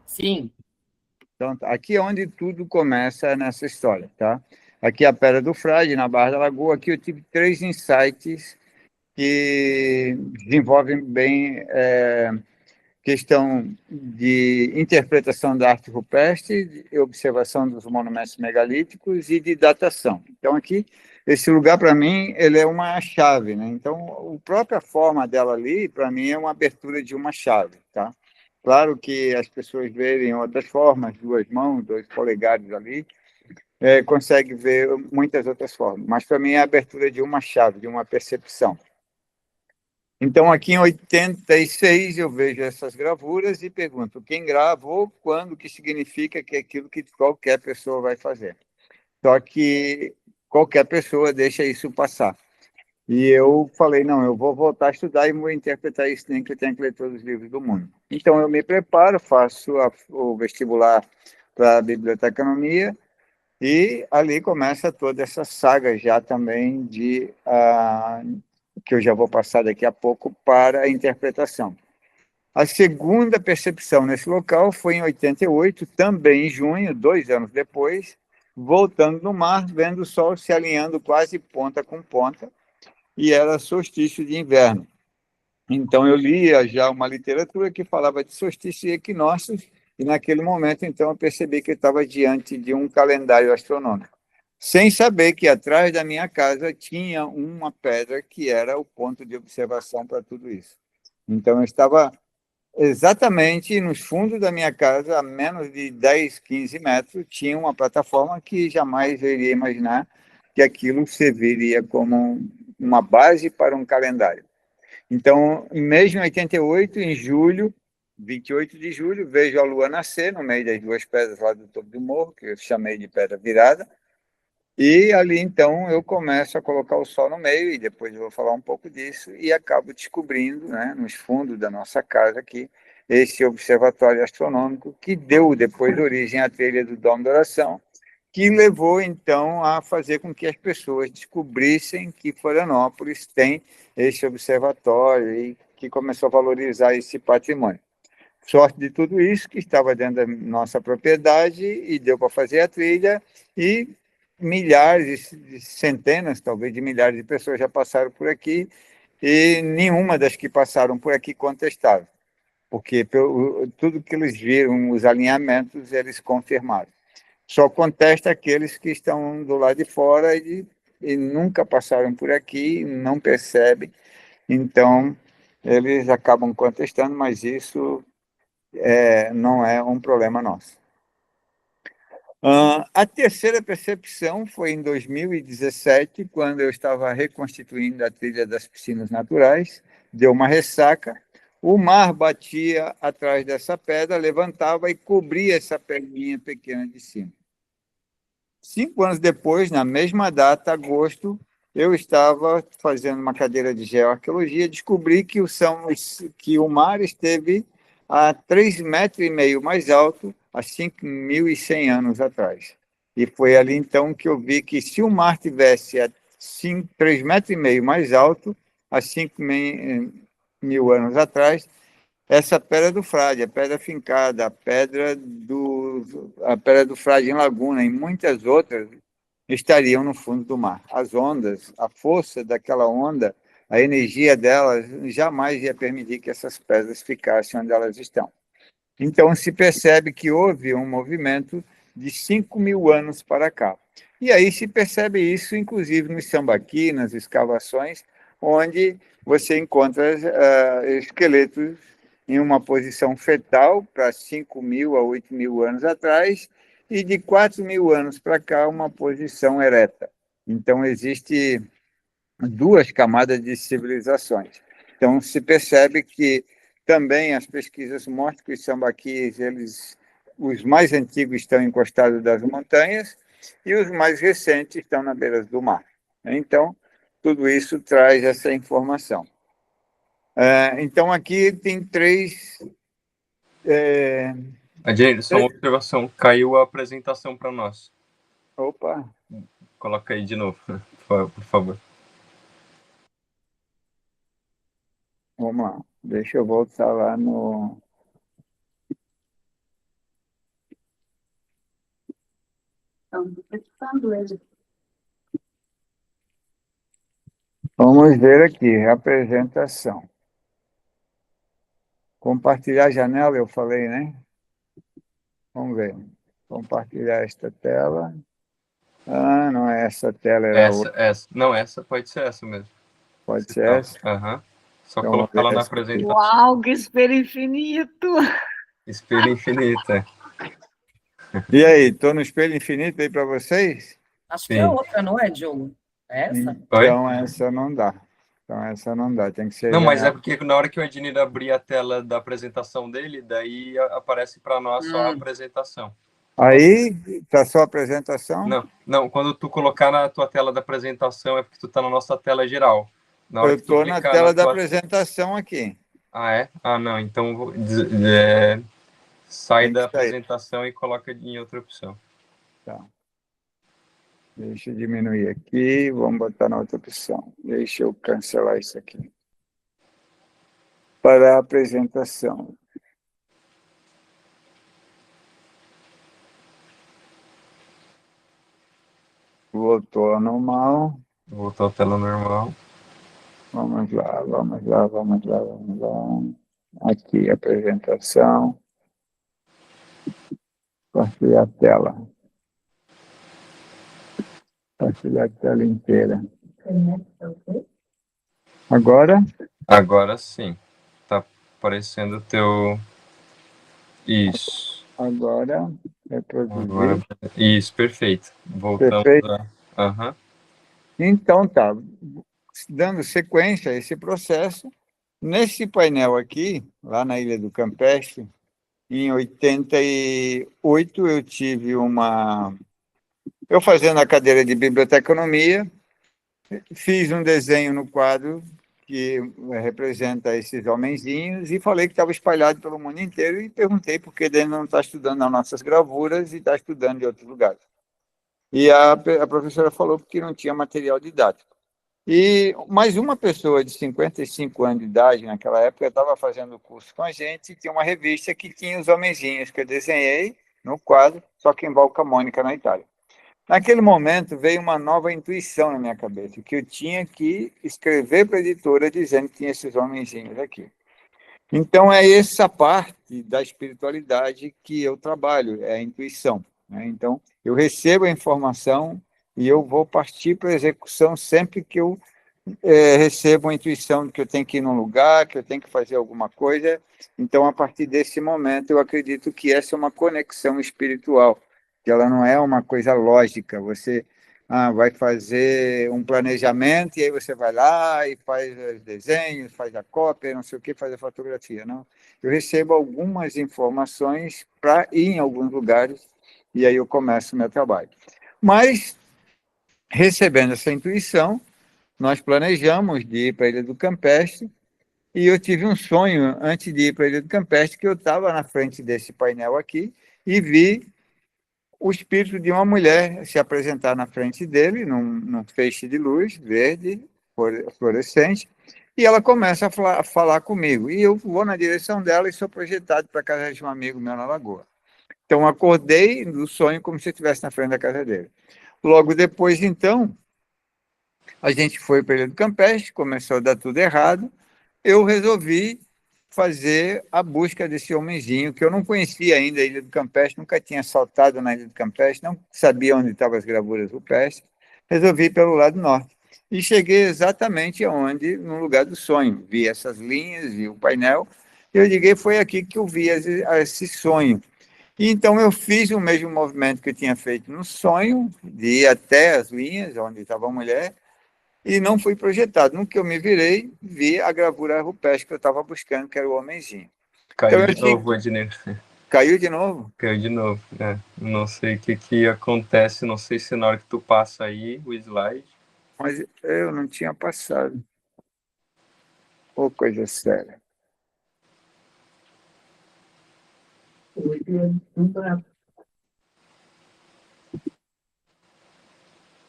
Sim. Então, aqui é onde tudo começa nessa história, tá? Aqui é a Pedra do Frade, na Barra da Lagoa. Aqui eu tive 3 insights que desenvolvem bem questão de interpretação da arte rupestre, de observação dos monumentos megalíticos e de datação. Então, aqui, esse lugar, para mim, ele é uma chave, né? Então, a própria forma dela ali, para mim, é uma abertura de uma chave, tá? Claro que as pessoas verem outras formas, 2 mãos, 2 polegares ali, consegue ver muitas outras formas. Mas, para mim, é a abertura de uma chave, de uma percepção. Então, aqui em 86, eu vejo essas gravuras e pergunto quem gravou, quando, que significa que é aquilo que qualquer pessoa vai fazer. Só que qualquer pessoa deixa isso passar. E eu falei, não, eu vou voltar a estudar e vou interpretar isso, nem que eu tenha que ler todos os livros do mundo. Então, eu me preparo, faço o vestibular para a biblioteconomia, e ali começa toda essa saga já também que eu já vou passar daqui a pouco para a interpretação. A segunda percepção nesse local foi em 88, também em junho, 2 anos depois, voltando no mar, vendo o sol se alinhando quase ponta com ponta, e era solstício de inverno. Então, eu lia já uma literatura que falava de solstício e equinócios, e naquele momento, então, eu percebi que eu estava diante de um calendário astronômico, sem saber que atrás da minha casa tinha uma pedra que era o ponto de observação para tudo isso. Então, eu estava exatamente nos fundos da minha casa, a menos de 10, 15 metros, tinha uma plataforma que jamais eu iria imaginar que aquilo serviria como uma base para um calendário. Então, mesmo em 88, em julho, 28 de julho, vejo a lua nascer no meio das 2 pedras lá do topo do morro, que eu chamei de pedra virada, e ali, então, eu começo a colocar o sol no meio, e depois eu vou falar um pouco disso, e acabo descobrindo, né, nos fundos da nossa casa aqui, esse observatório astronômico, que deu depois origem à trilha do Domo da Oração, que levou, então, a fazer com que as pessoas descobrissem que Florianópolis tem esse observatório e que começou a valorizar esse patrimônio. Sorte de tudo isso, que estava dentro da nossa propriedade e deu para fazer a trilha, e milhares, centenas, talvez, de milhares de pessoas já passaram por aqui, e nenhuma das que passaram por aqui contestaram, porque tudo que eles viram, os alinhamentos, eles confirmaram. Só contesta aqueles que estão do lado de fora e nunca passaram por aqui, não percebem. Então, eles acabam contestando, mas isso não é um problema nosso. A terceira percepção foi em 2017, quando eu estava reconstituindo a trilha das piscinas naturais, deu uma ressaca, o mar batia atrás dessa pedra, levantava e cobria essa pedrinha pequena de cima. 5 anos depois, na mesma data, agosto, eu estava fazendo uma cadeira de geoarqueologia, descobri que o mar esteve a 3,5 metros mais alto há 5.100 anos atrás. E foi ali, então, que eu vi que se o mar tivesse a 3,5 metros mais alto há 5.000 anos atrás, essa pedra do Frade, a pedra fincada, a pedra do Frade em Laguna e muitas outras estariam no fundo do mar. As ondas, a força daquela onda, a energia delas jamais ia permitir que essas pedras ficassem onde elas estão. Então, se percebe que houve um movimento de 5.000 anos para cá. E aí se percebe isso, inclusive, nos sambaquis, nas escavações, onde você encontra esqueletos em uma posição fetal para 5.000 a 8.000 anos atrás, e de 4.000 anos para cá, uma posição ereta. Então, existe 2 camadas de civilizações. Então, se percebe que também as pesquisas mostram que os sambaquis, os mais antigos estão encostados das montanhas e os mais recentes estão na beira do mar. Então, tudo isso traz essa informação. Então, aqui tem 3... Adriano, só uma observação. Caiu a apresentação para nós. Opa! Coloca aí de novo, por favor. Vamos lá. Deixa eu voltar lá no... Vamos ver aqui, apresentação. Compartilhar a janela, eu falei, né? Vamos ver. Compartilhar esta tela. Não é essa tela, era outra. Não, essa pode ser essa mesmo. Pode ser essa? Aham. Só Então, colocar ela na apresentação. Uau, que espelho infinito! Espelho infinito. E aí, estou no espelho infinito aí para vocês? Acho que é outra, não é, Diogo? É essa? Então, Oi? essa não dá. Tem que ser Não, mas é janela. porque na hora que o Ednir abrir a tela da apresentação dele, daí aparece para nós só a apresentação. Aí, tá só a apresentação? Não, quando tu colocar na tua tela da apresentação é porque tu tá na nossa tela geral. Na hora Eu que tu estou na clicar tela da tua... apresentação aqui. Ah, é? Ah, não, então sai Tem que da sair. apresentação e coloca em outra opção. Tá. Deixa eu diminuir aqui, vamos botar na outra opção. Deixa eu cancelar isso aqui. Para a apresentação. Voltou ao normal. Voltou à tela normal. Vamos lá. Aqui, apresentação. Compartilhar a tela. Compartilhar a tela inteira. Agora? Agora sim. Tá aparecendo o teu... Isso. Agora, reproduzir. Agora... Isso, perfeito. Voltamos Perfeito. Aham. Então, tá. Dando sequência a esse processo, nesse painel aqui, lá na Ilha do Campestre, em 88, eu tive eu fazendo a cadeira de biblioteconomia, fiz um desenho no quadro que representa esses homenzinhos e falei que estava espalhado pelo mundo inteiro e perguntei por que ele não está estudando nas nossas gravuras e está estudando em outros lugares. E a professora falou que não tinha material didático. E mais uma pessoa de 55 anos de idade, naquela época, estava fazendo o curso com a gente, e tinha uma revista que tinha os homenzinhos que eu desenhei no quadro, só que em Val Camonica, na Itália. Naquele momento, veio uma nova intuição na minha cabeça, que eu tinha que escrever para a editora dizendo que tinha esses homenzinhos aqui. Então, é essa parte da espiritualidade que eu trabalho, é a intuição, né? Então, eu recebo a informação e eu vou partir para a execução sempre que eu recebo a intuição de que eu tenho que ir num lugar, que eu tenho que fazer alguma coisa. Então, a partir desse momento, eu acredito que essa é uma conexão espiritual, que ela não é uma coisa lógica. Você vai fazer um planejamento e aí você vai lá e faz os desenhos, faz a cópia, não sei o que, faz a fotografia. Não. Eu recebo algumas informações para ir em alguns lugares e aí eu começo o meu trabalho. Mas, recebendo essa intuição, nós planejamos de ir para a Ilha do Campestre e eu tive um sonho antes de ir para a Ilha do Campestre que eu estava na frente desse painel aqui e vi o espírito de uma mulher se apresentar na frente dele, num feixe de luz verde, fluorescente, e ela começa a falar comigo. E eu vou na direção dela e sou projetado para a casa de um amigo meu na Lagoa. Então, acordei do sonho como se eu estivesse na frente da casa dele. Logo depois, então, a gente foi para a Ilha do Campestre, começou a dar tudo errado, eu resolvi fazer a busca desse homenzinho, que eu não conhecia ainda a Ilha do Campestre, nunca tinha saltado na Ilha do Campestre, não sabia onde estavam as gravuras rupestres, resolvi ir pelo lado norte. E cheguei exatamente aonde, no lugar do sonho. Vi essas linhas, vi o painel, e eu liguei, foi aqui que eu vi esse sonho. E então eu fiz o mesmo movimento que eu tinha feito no sonho, de ir até as linhas, onde estava a mulher, e não fui projetado. No que eu me virei, vi a gravura rupestre que eu estava buscando, que era o homenzinho. Caiu de novo, Ednir. Caiu de novo? Caiu de novo, Não sei o que acontece, não sei se na hora que tu passa aí o slide... Mas eu não tinha passado. Ô, coisa séria.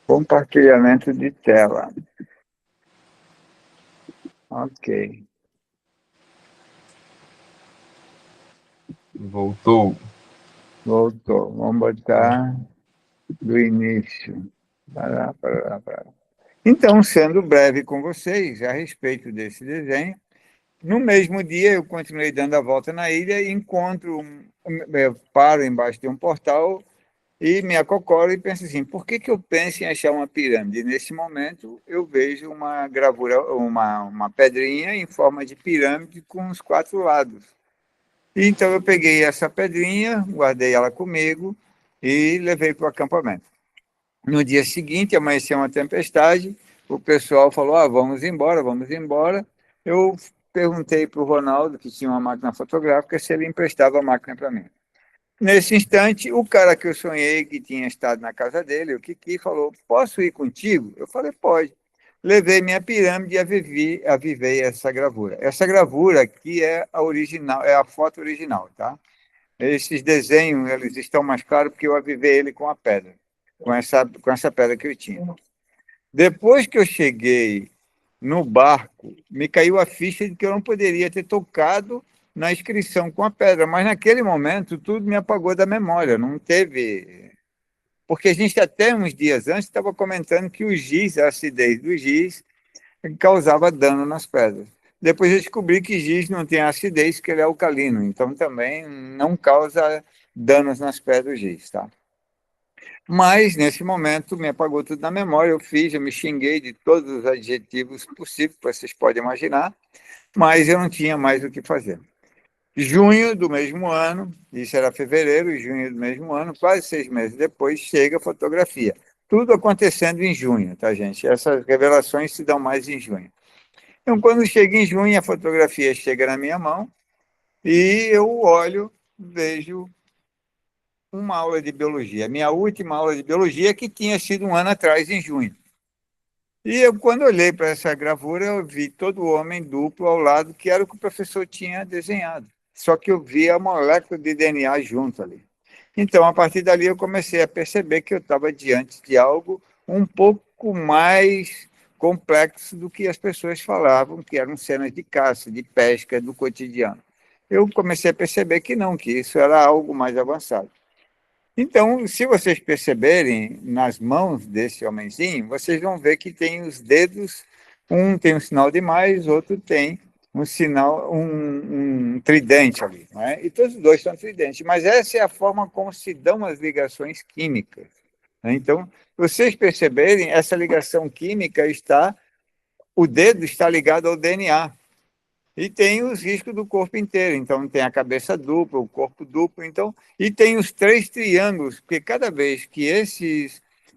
Compartilhamento de tela. Ok. Voltou. Vamos botar do início. Pará. Então, sendo breve com vocês a respeito desse desenho, no mesmo dia eu continuei dando a volta na ilha e paro embaixo de um portal e me acocoro e penso assim, por que eu penso em achar uma pirâmide? Nesse momento eu vejo uma gravura, uma pedrinha em forma de pirâmide com os 4 lados. Então, eu peguei essa pedrinha, guardei ela comigo e levei para o acampamento. No dia seguinte, amanheceu uma tempestade, o pessoal falou, vamos embora, vamos embora. Eu perguntei para o Ronaldo, que tinha uma máquina fotográfica, se ele emprestava a máquina para mim. Nesse instante, o cara que eu sonhei, que tinha estado na casa dele, o Kiki, falou, posso ir contigo? Eu falei, pode. Levei minha pirâmide e avivei essa gravura. Essa gravura aqui é a original, é a foto original, tá? Esses desenhos, eles estão mais claros porque eu avivei ele com a pedra, com essa pedra que eu tinha. Depois que eu cheguei no barco, me caiu a ficha de que eu não poderia ter tocado na inscrição com a pedra, mas naquele momento tudo me apagou da memória, não teve... Porque a gente até uns dias antes estava comentando que o giz, a acidez do giz, causava dano nas pedras. Depois eu descobri que giz não tem acidez, que ele é alcalino, então também não causa danos nas pedras giz, tá? Mas, nesse momento, me apagou tudo na memória, eu me xinguei de todos os adjetivos possíveis, que vocês podem imaginar, mas eu não tinha mais o que fazer. Junho do mesmo ano, isso era fevereiro, junho do mesmo ano, quase 6 meses depois, chega a fotografia. Tudo acontecendo em junho, tá, gente? Essas revelações se dão mais em junho. Então, quando chega em junho, a fotografia chega na minha mão e eu olho, vejo uma aula de biologia. Minha última aula de biologia, que tinha sido um ano atrás, em junho. E eu, quando olhei para essa gravura, eu vi todo o homem duplo ao lado, que era o que o professor tinha desenhado. Só que eu vi a molécula de DNA junto ali. Então, a partir dali, eu comecei a perceber que eu estava diante de algo um pouco mais complexo do que as pessoas falavam, que eram cenas de caça, de pesca, do cotidiano. Eu comecei a perceber que não, que isso era algo mais avançado. Então, se vocês perceberem nas mãos desse homenzinho, vocês vão ver que tem os dedos, um tem um sinal de mais, outro tem um sinal, um tridente ali, não é? E todos os dois são tridentes, mas essa é a forma como se dão as ligações químicas, né? Então, se vocês perceberem, essa ligação química o dedo está ligado ao DNA. E tem os riscos do corpo inteiro, então tem a cabeça dupla, o corpo duplo, então, e tem os 3 triângulos, porque cada vez que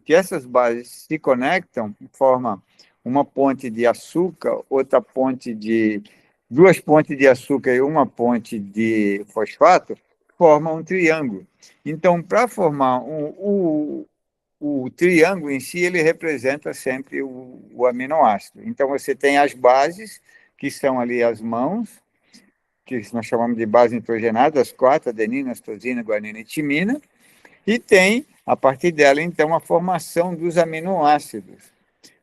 essas bases se conectam, forma uma ponte de açúcar, duas pontes de açúcar e uma ponte de fosfato, forma um triângulo. Então, para formar o triângulo em si, ele representa sempre o aminoácido. Então, você tem as bases, que são ali as mãos, que nós chamamos de base nitrogenada, as 4, adenina, citosina, guanina e timina, e tem, a partir dela, então, a formação dos aminoácidos.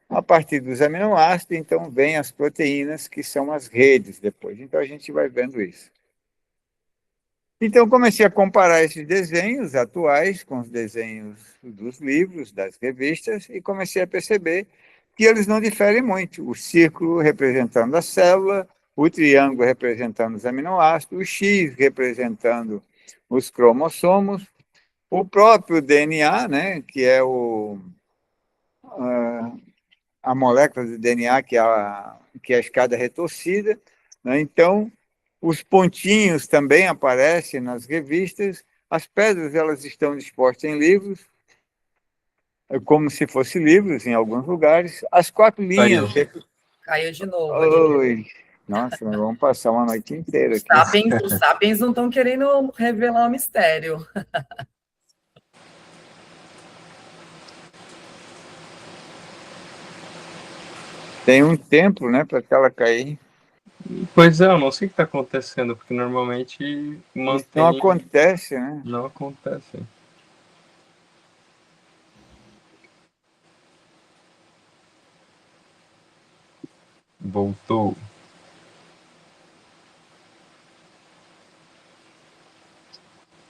A partir dos aminoácidos, então, vem as proteínas, que são as redes depois. Então, a gente vai vendo isso. Então, comecei a comparar esses desenhos atuais com os desenhos dos livros, das revistas, e comecei a perceber que eles não diferem muito. O círculo representando a célula, o triângulo representando os aminoácidos, o X representando os cromossomos, o próprio DNA, né, que é a molécula do DNA, que é a escada retorcida, né? Então, os pontinhos também aparecem nas revistas, as pedras elas estão dispostas em livros, como se fossem livros em alguns lugares, as 4 linhas... Caiu de novo. Oi. Nossa, nós vamos passar uma noite inteira aqui. Os sapiens não estão querendo revelar o mistério. Tem um tempo, né, para ela cair. Pois é, eu não sei o que está acontecendo, porque normalmente mantém... Isso não acontece, né? Não acontece. Voltou.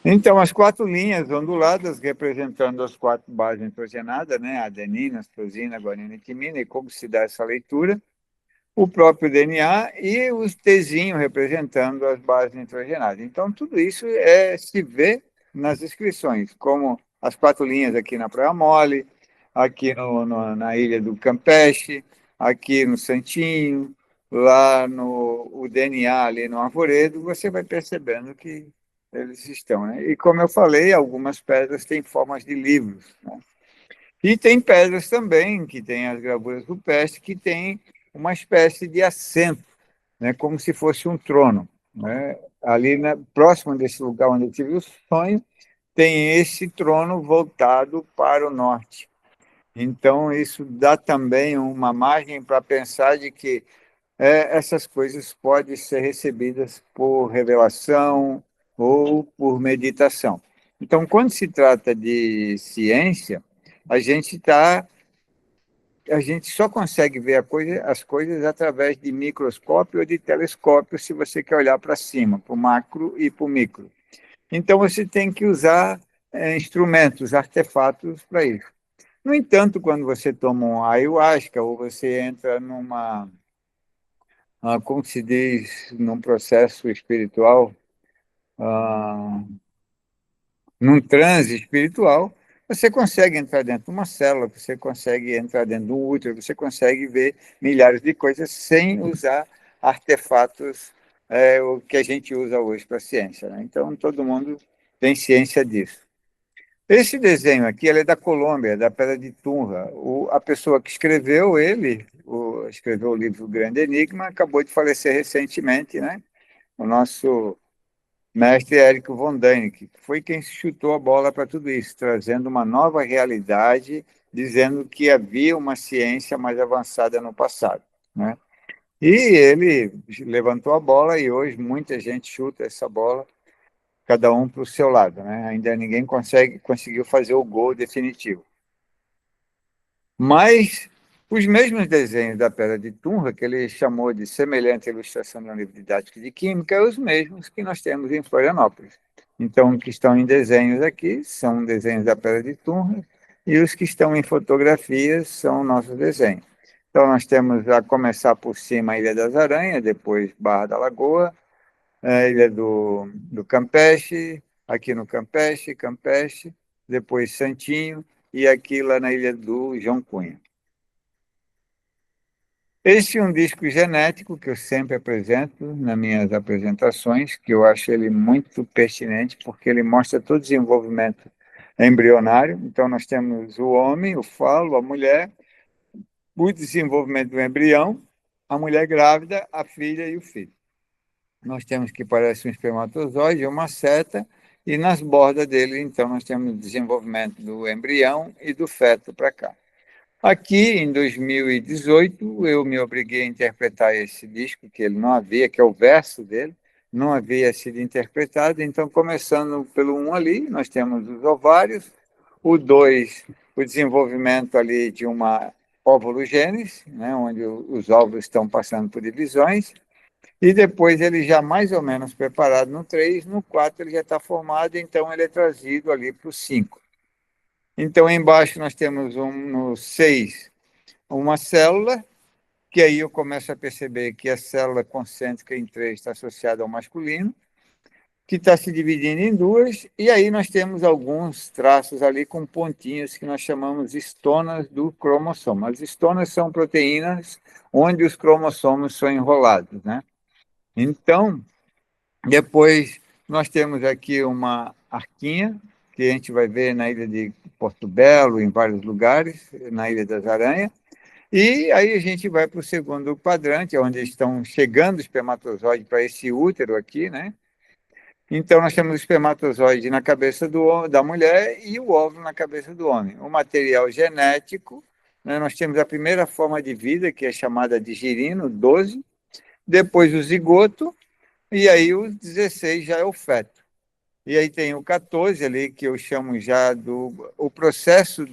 Então, as 4 linhas onduladas representando as 4 bases nitrogenadas, né? Adenina, citosina, guanina e timina, e como se dá essa leitura, o próprio DNA e os Tzinhos representando as bases nitrogenadas. Então, tudo isso se vê nas inscrições, como as 4 linhas aqui na Praia Mole, aqui na ilha do Campeche, aqui no Santinho, lá no o DNA, ali no arvoredo, você vai percebendo que eles estão, né? E como eu falei, algumas pedras têm formas de livros, né? E tem pedras também, que têm as gravuras rupestres, que têm uma espécie de assento, né? Como se fosse um trono, né? Ali próximo desse lugar onde eu tive o sonho, tem esse trono voltado para o norte. Então, isso dá também uma margem para pensar de que essas coisas podem ser recebidas por revelação ou por meditação. Então, quando se trata de ciência, a gente tá, a gente só consegue ver as coisas através de microscópio ou de telescópio, se você quer olhar para cima, para o macro e para o micro. Então, você tem que usar instrumentos, artefatos para isso. No entanto, quando você toma um ayahuasca ou você entra como se diz, num processo espiritual, ah, num transe espiritual, você consegue entrar dentro de uma célula, você consegue entrar dentro de um útero, você consegue ver milhares de coisas sem usar artefatos, o que a gente usa hoje para a ciência, né? Então, todo mundo tem ciência disso. Esse desenho aqui, ele é da Colômbia, da Pedra de Tunja. A pessoa que escreveu ele, escreveu o livro Grande Enigma, acabou de falecer recentemente, né? O nosso mestre Érico von Däniken, que foi quem chutou a bola para tudo isso, trazendo uma nova realidade, dizendo que havia uma ciência mais avançada no passado, né? E ele levantou a bola e hoje muita gente chuta essa bola, cada um para o seu lado, né? Ainda ninguém conseguiu fazer o gol definitivo. Mas os mesmos desenhos da Pedra de Tunja, que ele chamou de semelhante à ilustração de um livro didático de química, é os mesmos que nós temos em Florianópolis. Então, os que estão em desenhos aqui são desenhos da Pedra de Tunja, e os que estão em fotografias são nossos desenhos. Então, nós temos, a começar por cima, a Ilha das Aranhas, depois Barra da Lagoa, a Ilha do Campeche, aqui no Campeche, depois Santinho, e aqui lá na Ilha do João Cunha. Este é um disco genético que eu sempre apresento nas minhas apresentações, que eu acho ele muito pertinente, porque ele mostra todo o desenvolvimento embrionário. Então, nós temos o homem, o falo, a mulher, o desenvolvimento do embrião, a mulher grávida, a filha e o filho. Nós temos que parece um espermatozoide, uma seta, e nas bordas dele, então, nós temos o desenvolvimento do embrião e do feto para cá. Aqui, em 2018, eu me obriguei a interpretar esse disco, que ele não havia, que é o verso dele, não havia sido interpretado. Então, começando pelo 1 ali, nós temos os ovários, o 2, o desenvolvimento ali de uma ovulogênese, né, onde os óvulos estão passando por divisões, e depois ele já mais ou menos preparado no 3, no 4 ele já está formado, então ele é trazido ali para o 5. Então, embaixo nós temos no 6 uma célula, que aí eu começo a perceber que a célula concêntrica em 3 está associada ao masculino, que está se dividindo em duas, e aí nós temos alguns traços ali com pontinhos que nós chamamos estonas do cromossomo. As estonas são proteínas onde os cromossomos são enrolados, né? Então, depois nós temos aqui uma arquinha, que a gente vai ver na ilha de Porto Belo, em vários lugares, na Ilha das Aranhas, e aí a gente vai para o segundo quadrante, onde estão chegando os espermatozoides para esse útero aqui, né? Então, nós temos o espermatozoide na cabeça da mulher e o óvulo na cabeça do homem. O material genético, né, nós temos a primeira forma de vida, que é chamada de girino, 12, depois o zigoto, e aí o 16 já é o feto. E aí tem o 14 ali, que eu chamo já o processo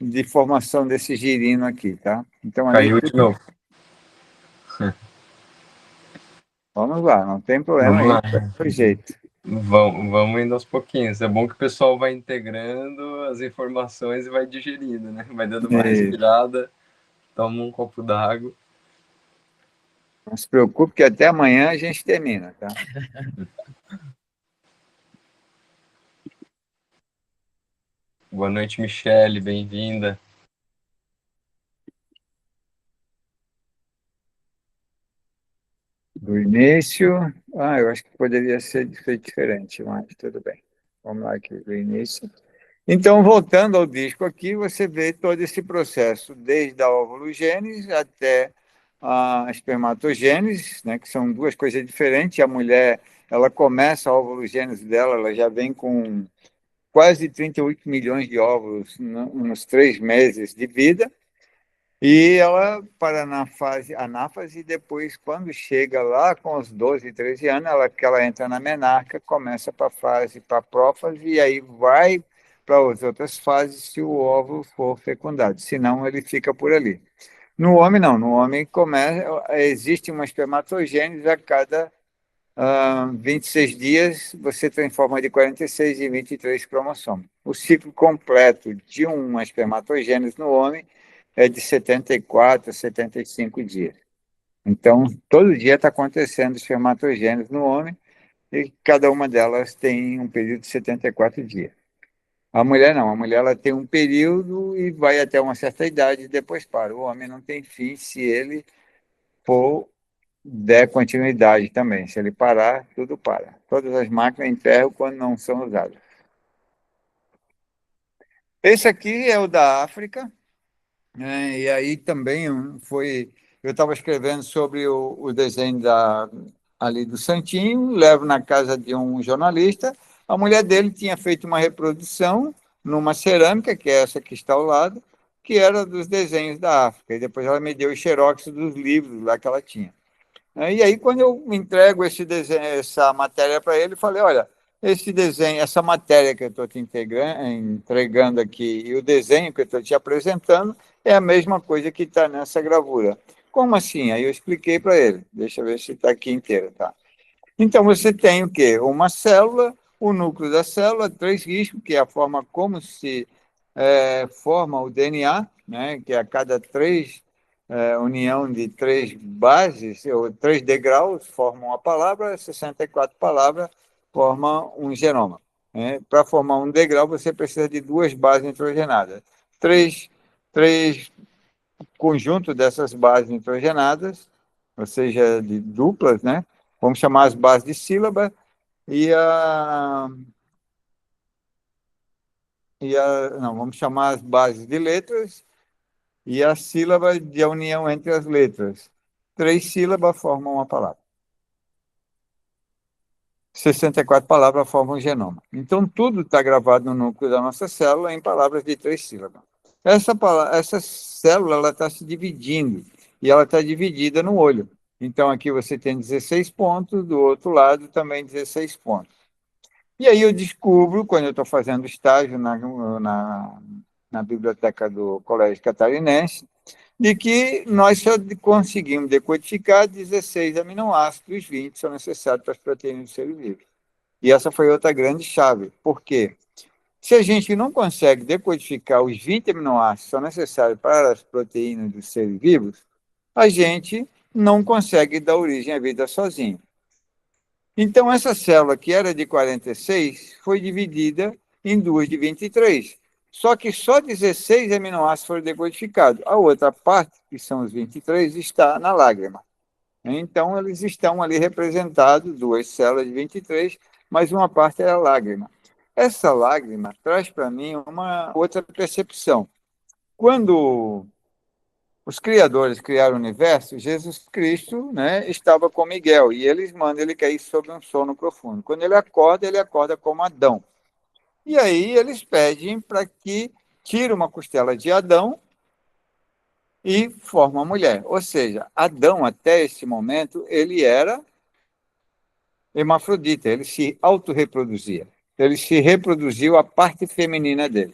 de formação desse girino aqui, tá? Então, ali, Caiu de novo. vamos lá, não tem problema Vamos lá. aí, jeito. Vamos indo aos pouquinhos. É bom que o pessoal vai integrando as informações e vai digerindo, né? Vai dando uma respirada, toma um copo d'água. Não se preocupe que até amanhã a gente termina, tá? Boa noite, Michele, bem-vinda. Do início, eu acho que poderia ser diferente, mas tudo bem. Vamos lá aqui, do início. Então, voltando ao disco aqui, você vê todo esse processo, desde a ovulogênese até a espermatogênese, né, que são duas coisas diferentes. A mulher, ela começa a ovulogênese dela, ela já vem com quase 38 milhões de óvulos nos 3 meses de vida, e ela para na fase anáfase, e depois, quando chega lá com os 12, 13 anos, ela entra na menarca, começa para a fase, para a prófase, e aí vai para as outras fases se o óvulo for fecundado, senão ele fica por ali. No homem, não. No homem existe uma espermatogênese a cada 26 dias, você transforma de 46 em 23 cromossomos. O ciclo completo de uma espermatogênese no homem é de 74 a 75 dias. Então, todo dia está acontecendo espermatogênese no homem, e cada uma delas tem um período de 74 dias. A mulher não, a mulher ela tem um período e vai até uma certa idade e depois para. O homem não tem fim se ele for der continuidade também. Se ele parar, tudo para. Todas as máquinas enterram quando não são usadas. Esse aqui é o da África, né? E aí também foi... Eu estava escrevendo sobre o desenho ali do Santinho, levo na casa de um jornalista. A mulher dele tinha feito uma reprodução numa cerâmica, que é essa que está ao lado, que era dos desenhos da África. E depois ela me deu os xerox dos livros lá que ela tinha. E aí, quando eu entrego esse desenho, essa matéria para ele, falei, olha, esse desenho, essa matéria que eu estou te entregando aqui e o desenho que eu estou te apresentando é a mesma coisa que está nessa gravura. Como assim? Aí eu expliquei para ele. Deixa eu ver se está aqui inteiro, tá? Então, você tem o quê? Uma célula, o núcleo da célula, 3 riscos, que é a forma como se forma o DNA, né? Que a cada 3 união de 3 bases, ou 3 degraus, formam uma palavra, 64 palavras formam um genoma. Né? Para formar um degrau, você precisa de 2 bases nitrogenadas. Três conjuntos dessas bases nitrogenadas, ou seja, de duplas, né? Vamos chamar as bases de sílaba, não, vamos chamar as bases de letras, e a sílaba de união entre as letras. 3 sílabas formam uma palavra. 64 palavras formam um genoma. Então, tudo está gravado no núcleo da nossa célula em palavras de 3 sílabas. Essa célula está se dividindo, e ela está dividida no olho. Então, aqui você tem 16 pontos, do outro lado também 16 pontos. E aí eu descubro, quando eu estou fazendo estágio na biblioteca do Colégio Catarinense, de que nós só conseguimos decodificar 16 aminoácidos, 20 são necessários para as proteínas do ser vivo. E essa foi outra grande chave. Por quê? Se a gente não consegue decodificar os 20 aminoácidos que são necessários para as proteínas dos seres vivos, a gente não consegue dar origem à vida sozinho. Então, essa célula, que era de 46, foi dividida em 2 de 23. Só que só 16 aminoácidos foram decodificados. A outra parte, que são os 23, está na lágrima. Então, eles estão ali representados, 2 células de 23, mas uma parte é a lágrima. Essa lágrima traz para mim uma outra percepção. Quando os criadores criaram o universo, Jesus Cristo, né, estava com Miguel, e eles mandam ele cair sobre um sono profundo. Quando ele acorda como Adão. E aí eles pedem para que tire uma costela de Adão e forme uma mulher. Ou seja, Adão, até esse momento, ele era hermafrodita, ele se autorreproduzia. Ele se reproduziu a parte feminina dele.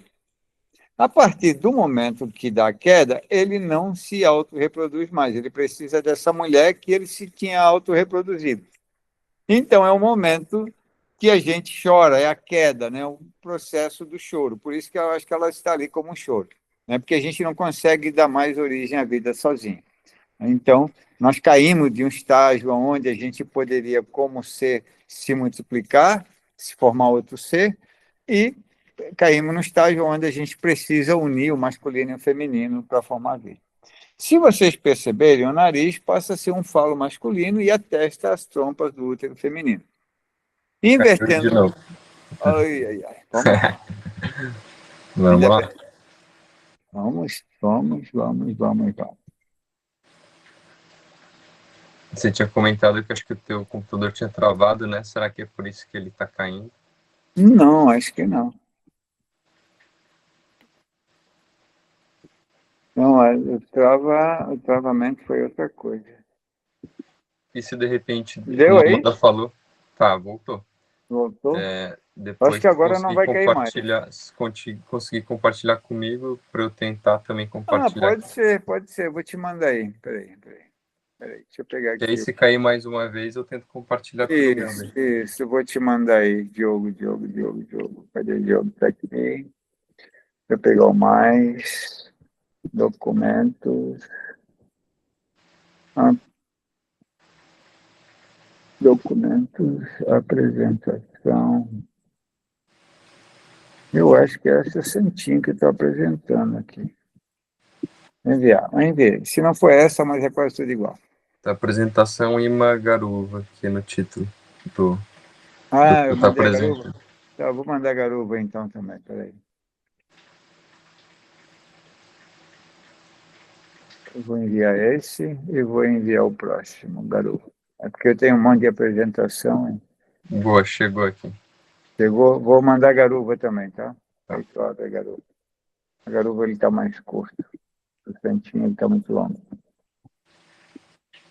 A partir do momento que dá a queda, ele não se autorreproduz mais. Ele precisa dessa mulher que ele se tinha autorreproduzido. Então, é o momento que a gente chora, é a queda, né? O processo do choro. Por isso que eu acho que ela está ali como um choro. Né? Porque a gente não consegue dar mais origem à vida sozinho. Então, nós caímos de um estágio onde a gente poderia, como ser, se multiplicar, se formar outro ser, e caímos no estágio onde a gente precisa unir o masculino e o feminino para formar a vida. Se vocês perceberem, o nariz passa a ser um falo masculino e a testa as trompas do útero feminino. De Invertendo... novo. Ai, ai, ai. Vamos lá. Vamos lá. Vamos. Você tinha comentado que acho que o teu computador tinha travado, né? Será que é por isso que ele está caindo? Não, acho que não. Não, o travamento foi outra coisa. E se de repente, Deu como a aí? Amanda falou, tá, voltou. Voltou? Depois acho que agora não vai cair mais. Conseguir compartilhar comigo para eu tentar também compartilhar. Pode ser. Vou te mandar aí. Peraí. Deixa eu pegar aqui. E aí, se cair mais uma vez, eu tento compartilhar com o Isso, vou te mandar aí. Diogo. Cadê o Diogo? Tá aqui. Deixa eu pegar o mais. Documentos. Documentos, apresentação. Eu acho que é essa Santinho que estou apresentando aqui. Enviar. Se não for essa, mas é quase tudo igual. Tá, apresentação Ima Garuva aqui no título do eu mandei a Garuva? Tá, eu vou mandar a Garuva então também, peraí. Eu vou enviar esse e vou enviar o próximo, Garuva. É porque eu tenho um monte de apresentação. Hein? Boa, chegou aqui. Chegou, vou mandar a Garuva também, tá? Aí tu abre a Garuva. A Garuva ele está mais curto. O Santinho ele está muito longo.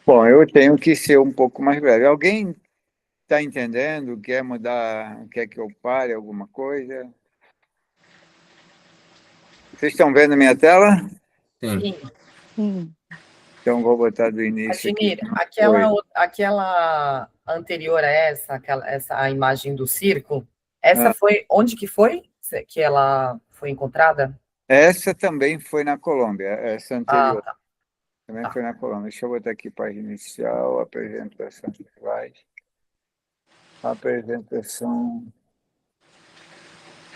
Bom, eu tenho que ser um pouco mais breve. Alguém está entendendo? Quer mudar? Quer que eu pare alguma coisa? Vocês estão vendo minha tela? Sim. Então vou botar do início. Admir, aqui. aquela anterior a essa imagem do circo, essa foi onde que foi que ela foi encontrada? Essa também foi na Colômbia, essa anterior. Tá. Também foi na Colômbia. Deixa eu botar aqui página inicial, apresentação de slide. Apresentação.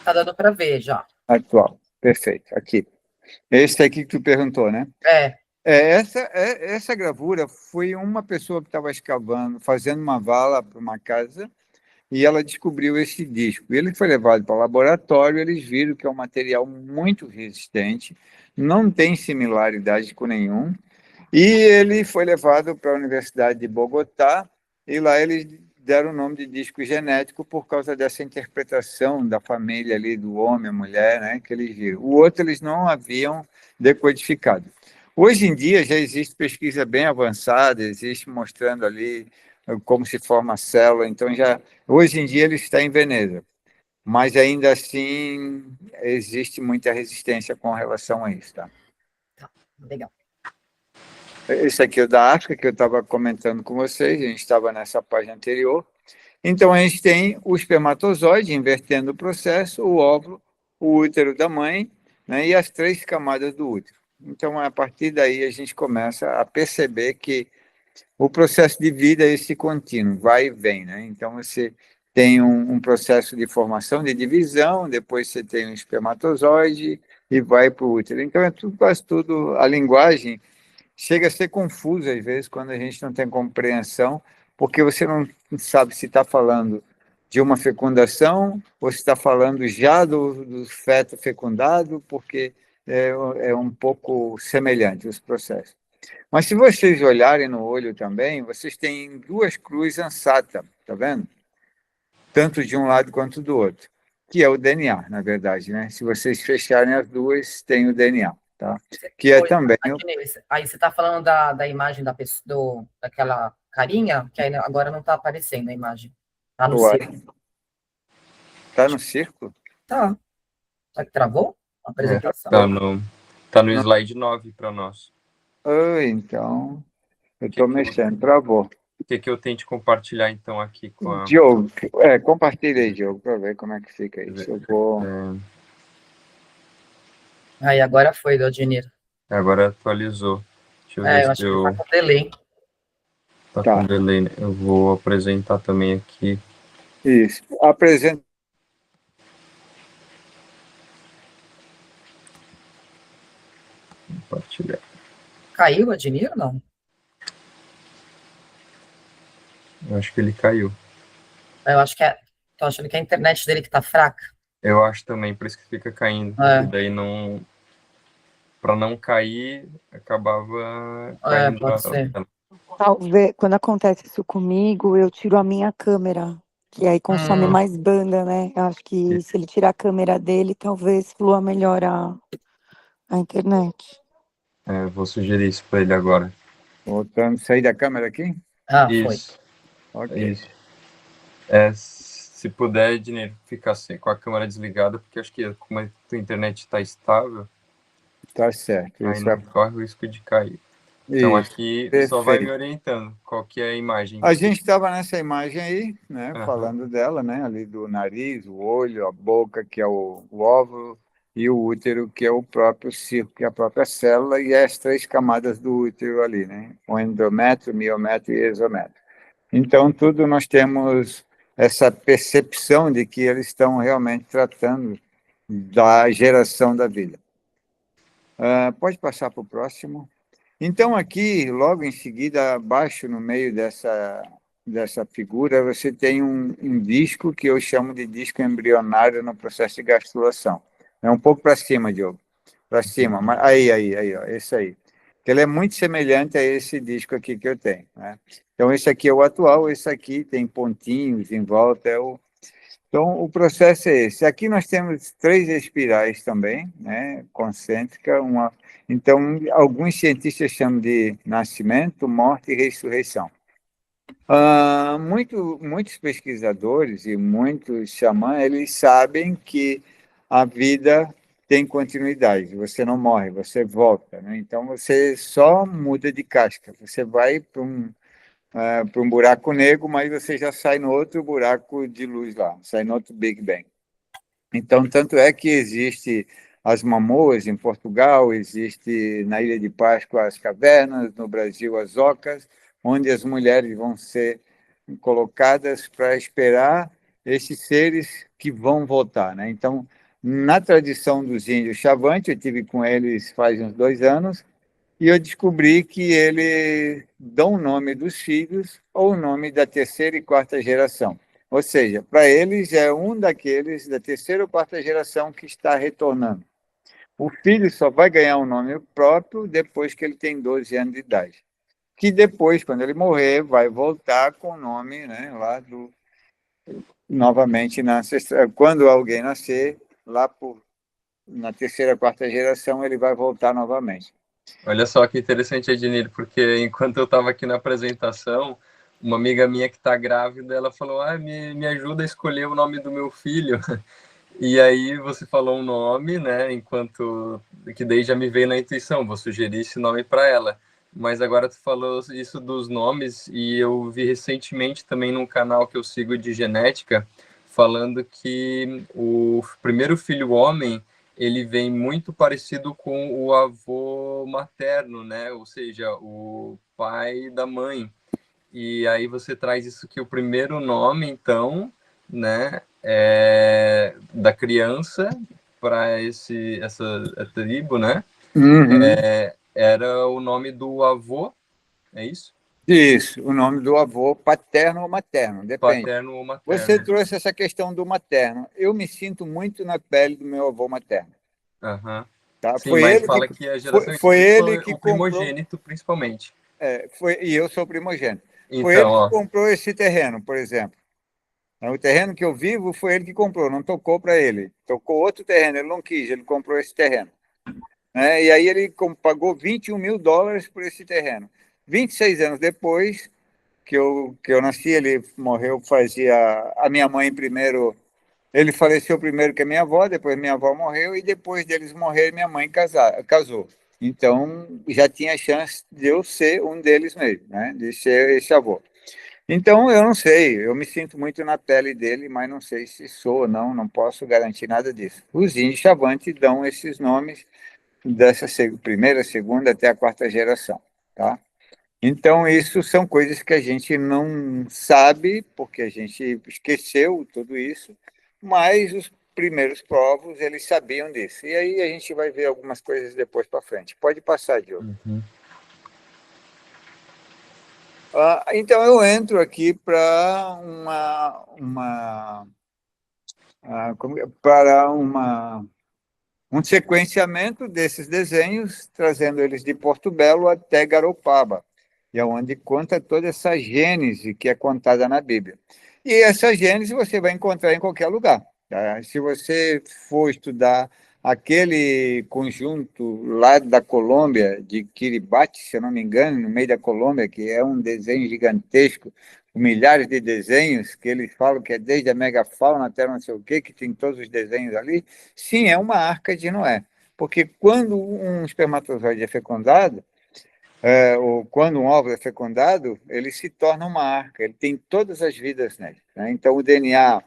Tá dando para ver já. Atual. Perfeito. Aqui. Esse aqui que tu perguntou, né? Essa gravura foi uma pessoa que estava escavando, fazendo uma vala para uma casa, e ela descobriu esse disco. Ele foi levado para o laboratório, eles viram que é um material muito resistente, não tem similaridade com nenhum, e ele foi levado para a Universidade de Bogotá, e lá eles deram o nome de disco genético por causa dessa interpretação da família ali, do homem, a mulher, né, que eles viram. O outro eles não haviam decodificado. Hoje em dia já existe pesquisa bem avançada, existe mostrando ali como se forma a célula, então hoje em dia ele está em Veneza, mas ainda assim existe muita resistência com relação a isso, tá? Legal. Esse aqui é o da África, que eu estava comentando com vocês, a gente estava nessa página anterior. Então, a gente tem o espermatozoide invertendo o processo, o óvulo, o útero da mãe, né, e as 3 camadas do útero. Então, a partir daí, a gente começa a perceber que o processo de vida é esse contínuo, vai e vem. Né? Então, você tem um processo de formação, de divisão, depois você tem um espermatozoide e vai para o útero. Então, quase tudo, a linguagem chega a ser confuso às vezes quando a gente não tem compreensão, porque você não sabe se está falando de uma fecundação ou se está falando já do feto fecundado, porque é um pouco semelhante os processos. Mas se vocês olharem no olho também, vocês têm 2 cruzes ansata, tá vendo? Tanto de um lado quanto do outro, que é o DNA, na verdade, né? Se vocês fecharem as duas, tem o DNA. Tá? Que é também... Aí você está falando da imagem da pessoa, daquela carinha, que aí agora não está aparecendo a imagem. Está no círculo. Está no círculo? Tá. Só que travou a apresentação? Tá no slide 9 para nós. Então, eu estou mexendo, travou. O que eu tento compartilhar, então, aqui com a... Diogo, compartilha aí, Diogo, para ver como é que fica isso. Eu vou... Aí, agora foi, do Adnir. Agora atualizou. Deixa eu ver eu acho que tá com delay. Tá com delay, né? Eu vou apresentar também aqui. Isso. Apresenta. Compartilhar. Caiu o Adnir ou não? Eu acho que ele caiu. Eu acho que tô achando que é a internet dele que tá fraca. Eu acho também, por isso que fica caindo. Porque daí não... Para não cair, acabava caindo Pode ser. Talvez, quando acontece isso comigo, eu tiro a minha câmera, que aí consome mais banda, né? Eu acho que se ele tirar a câmera dele, talvez flua melhor a internet. Vou sugerir isso para ele agora. Voltando, sair da câmera aqui? Isso. Foi. Ok. Isso. Se puder, Ednei, ficar assim, com a câmera desligada, porque acho que como a tua internet está estável, Tá certo. aí não corre o risco de cair. Então aqui só vai me orientando qual que é a imagem. A gente estava nessa imagem aí, né, falando dela, né, ali do nariz, o olho, a boca, que é o óvulo, e o útero, que é o próprio circo, que é a própria célula, e as 3 camadas do útero ali, né, o endométrio, miométrio e exométrio. Então, tudo nós temos essa percepção de que eles estão realmente tratando da geração da vida. Pode passar para o próximo. Então, aqui, logo em seguida, abaixo, no meio dessa figura, você tem um disco que eu chamo de disco embrionário no processo de gastrulação. É um pouco para cima, Diogo. Para cima. Aí, ó, esse aí. Ele é muito semelhante a esse disco aqui que eu tenho, né? Então, esse aqui é o atual, esse aqui tem pontinhos em volta, Então, o processo é esse. Aqui nós temos 3 espirais também, né, concêntrica. Então, alguns cientistas chamam de nascimento, morte e ressurreição. Muitos pesquisadores e muitos xamãs, eles sabem que a vida tem continuidade. Você não morre, você volta, né? Então, você só muda de casca. Você vai para um buraco negro, mas você já sai no outro buraco de luz lá, sai no outro Big Bang. Então, tanto é que existe as Mamoas em Portugal, existe na Ilha de Páscoa as cavernas, no Brasil as ocas, onde as mulheres vão ser colocadas para esperar esses seres que vão voltar, né? Então, na tradição dos índios Xavante, eu tive com eles faz uns 2 anos, e eu descobri que eles dão o nome dos filhos ou o nome da terceira e quarta geração. Ou seja, para eles é um daqueles da terceira ou quarta geração que está retornando. O filho só vai ganhar um nome próprio depois que ele tem 12 anos de idade. Que depois, quando ele morrer, vai voltar com o nome, né, lá novamente na ancestral. Quando alguém nascer, na terceira, quarta geração, ele vai voltar novamente. Olha só que interessante, Ednir, porque enquanto eu estava aqui na apresentação, uma amiga minha que está grávida, ela falou, me ajuda a escolher o nome do meu filho. E aí você falou um nome, né, enquanto que daí já me veio na intuição, vou sugerir esse nome para ela. Mas agora tu falou isso dos nomes e eu vi recentemente também num canal que eu sigo de genética, falando que o primeiro filho homem ele vem muito parecido com o avô materno, né? Ou seja, o pai da mãe. E aí você traz isso que o primeiro nome, então, né, da criança para essa tribo, né? Era o nome do avô, é isso? Isso, o nome do avô, paterno ou materno, depende. Paterno ou materno. Você trouxe essa questão do materno. Eu me sinto muito na pele do meu avô materno. Tá? Sim, mas fala que a geração foi ele que o primogênito, principalmente. E eu sou primogênito. Então, foi ele que comprou esse terreno, por exemplo. O terreno que eu vivo foi ele que comprou, não tocou para ele. Tocou outro terreno, ele não quis, ele comprou esse terreno. E aí ele pagou $21 mil por esse terreno. 26 anos depois que eu nasci, ele morreu, a minha mãe primeiro, ele faleceu primeiro que a minha avó, depois minha avó morreu, e depois deles morrerem, minha mãe casou. Então, já tinha chance de eu ser um deles mesmo, né? De ser esse avô. Então, eu não sei, eu me sinto muito na pele dele, mas não sei se sou ou não posso garantir nada disso. Os índios Xavantes dão esses nomes dessa primeira, segunda até a quarta geração, tá? Então, isso são coisas que a gente não sabe, porque a gente esqueceu tudo isso, mas os primeiros povos, eles sabiam disso. E aí a gente vai ver algumas coisas depois para frente. Pode passar, Diogo. Então, eu entro aqui para um sequenciamento desses desenhos, trazendo eles de Porto Belo até Garopaba, e é onde conta toda essa gênese que é contada na Bíblia. E essa gênese você vai encontrar em qualquer lugar. Tá? Se você for estudar aquele conjunto lá da Colômbia, de Kiribati, se eu não me engano, no meio da Colômbia, que é um desenho gigantesco, milhares de desenhos, que eles falam que é desde a megafauna até não sei o quê, que tem todos os desenhos ali, sim, é uma arca de Noé. Porque quando um espermatozoide é fecundado, ou quando um óvulo é fecundado, ele se torna uma arca, ele tem todas as vidas nele. Né? Então, o DNA,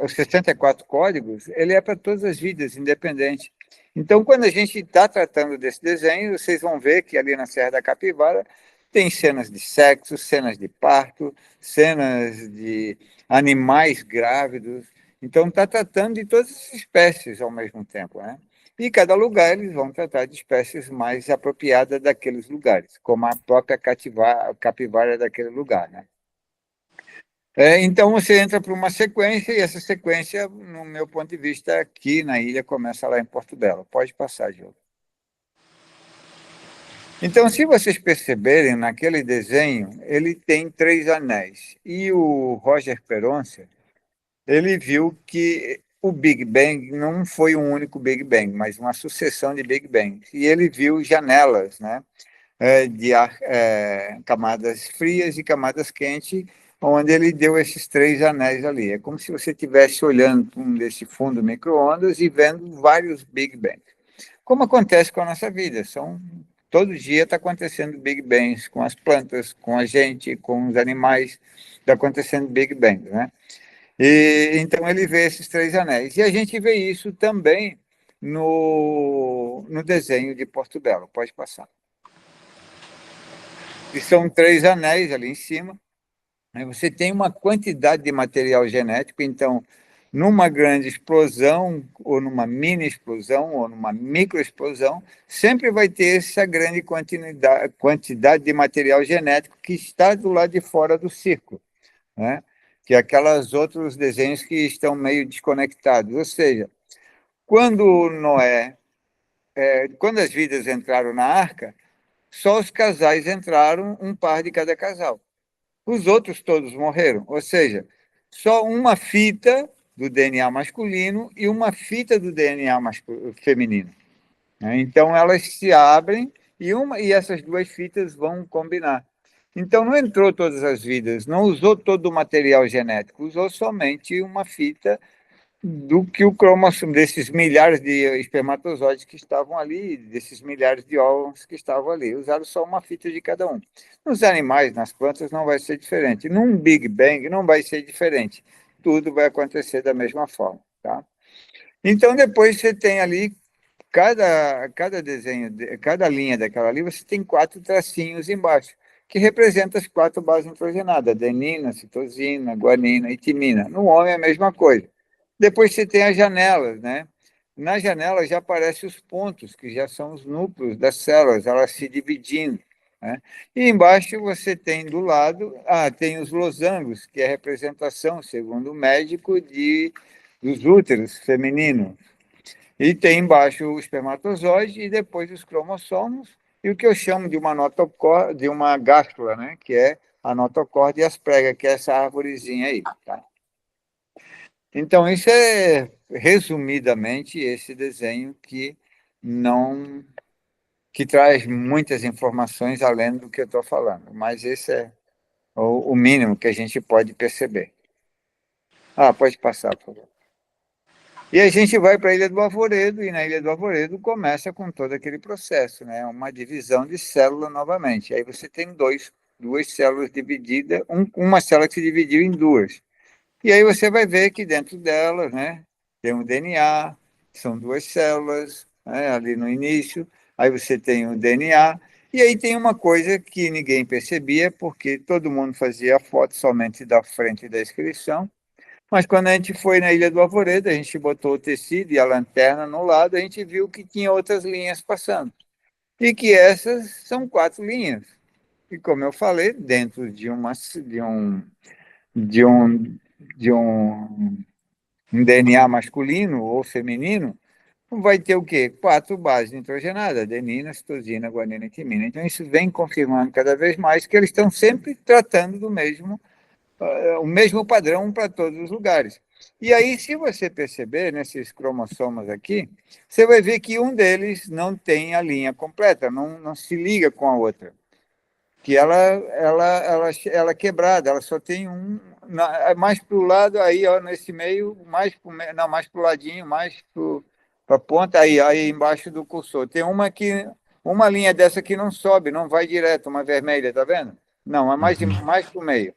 os 64 códigos, ele é para todas as vidas, independente. Então, quando a gente está tratando desse desenho, vocês vão ver que ali na Serra da Capivara tem cenas de sexo, cenas de parto, cenas de animais grávidos. Então, está tratando de todas as espécies ao mesmo tempo, né? E cada lugar eles vão tratar de espécies mais apropriadas daqueles lugares, como a própria capivara daquele lugar, né? Então, você entra para uma sequência, e essa sequência, no meu ponto de vista, aqui na ilha, começa lá em Porto Belo. Pode passar, Diogo. Então, se vocês perceberem, naquele desenho, ele tem 3 anéis. E o Roger Peroncia, ele viu que o Big Bang não foi um único Big Bang, mas uma sucessão de Big Bangs. E ele viu janelas, né, de camadas frias e camadas quentes, onde ele deu esses 3 anéis ali. É como se você estivesse olhando para desse fundo micro-ondas e vendo vários Big Bangs. Como acontece com a nossa vida. Todo dia está acontecendo Big Bangs com as plantas, com a gente, com os animais. Está acontecendo Big Bangs, né? Então, ele vê esses 3 anéis. E a gente vê isso também no desenho de Porto Belo. Pode passar. E são 3 anéis ali em cima. Você tem uma quantidade de material genético, então, numa grande explosão, ou numa mini explosão, ou numa microexplosão, sempre vai ter essa grande quantidade de material genético que está do lado de fora do círculo, né? Que é aqueles outros desenhos que estão meio desconectados. Ou seja, quando quando as vidas entraram na arca, só os casais entraram, um par de cada casal. Os outros todos morreram, ou seja, só uma fita do DNA masculino e uma fita do DNA feminino. Então, elas se abrem e essas 2 fitas vão combinar. Então, não entrou todas as vidas, não usou todo o material genético, usou somente uma fita do que o cromossomo, desses milhares de espermatozoides que estavam ali, desses milhares de óvulos que estavam ali. Usaram só uma fita de cada um. Nos animais, nas plantas, não vai ser diferente. Num Big Bang, não vai ser diferente. Tudo vai acontecer da mesma forma. Tá? Então, depois você tem ali, cada desenho, cada linha daquela ali, você tem 4 tracinhos embaixo, que representam as 4 bases nitrogenadas: adenina, citosina, guanina e timina. No homem é a mesma coisa. Depois você tem as janelas, né? Na janela já aparecem os pontos, que já são os núcleos das células, elas se dividindo, né? E embaixo você tem do lado, tem os losangos, que é a representação, segundo o médico, dos úteros femininos. E tem embaixo o espermatozoide e depois os cromossomos, e o que eu chamo de uma gástula, né? Que é a notocórdia e as pregas, que é essa arvorezinha aí, tá? Então, isso é, resumidamente, esse desenho que traz muitas informações além do que eu estou falando, mas esse é o mínimo que a gente pode perceber. Pode passar, por favor. E a gente vai para a Ilha do Arvoredo, e na Ilha do Arvoredo começa com todo aquele processo, né? Uma divisão de célula novamente. Aí você tem duas células divididas, uma célula que se dividiu em 2. E aí você vai ver que dentro delas, né, tem um DNA, são 2 células, né, ali no início, aí você tem o DNA, e aí tem uma coisa que ninguém percebia, porque todo mundo fazia a foto somente da frente da inscrição, mas quando a gente foi na Ilha do Arvoredo, a gente botou o tecido e a lanterna no lado, a gente viu que tinha outras linhas passando, e que essas são 4 linhas. E, como eu falei, dentro de um DNA masculino ou feminino, vai ter o quê? 4 bases nitrogenadas: adenina, citosina, guanina e timina. Então, isso vem confirmando cada vez mais que eles estão sempre tratando o mesmo padrão para todos os lugares. E aí, se você perceber nesses cromossomos aqui, você vai ver que um deles não tem a linha completa, não se liga com a outra. Que ela é quebrada, ela só tem mais para o lado, aí ó, nesse meio, mais para o ladinho, mais para a ponta, aí embaixo do cursor. Tem uma linha dessa que não sobe, não vai direto, uma vermelha, tá vendo? Não, é mais para o meio.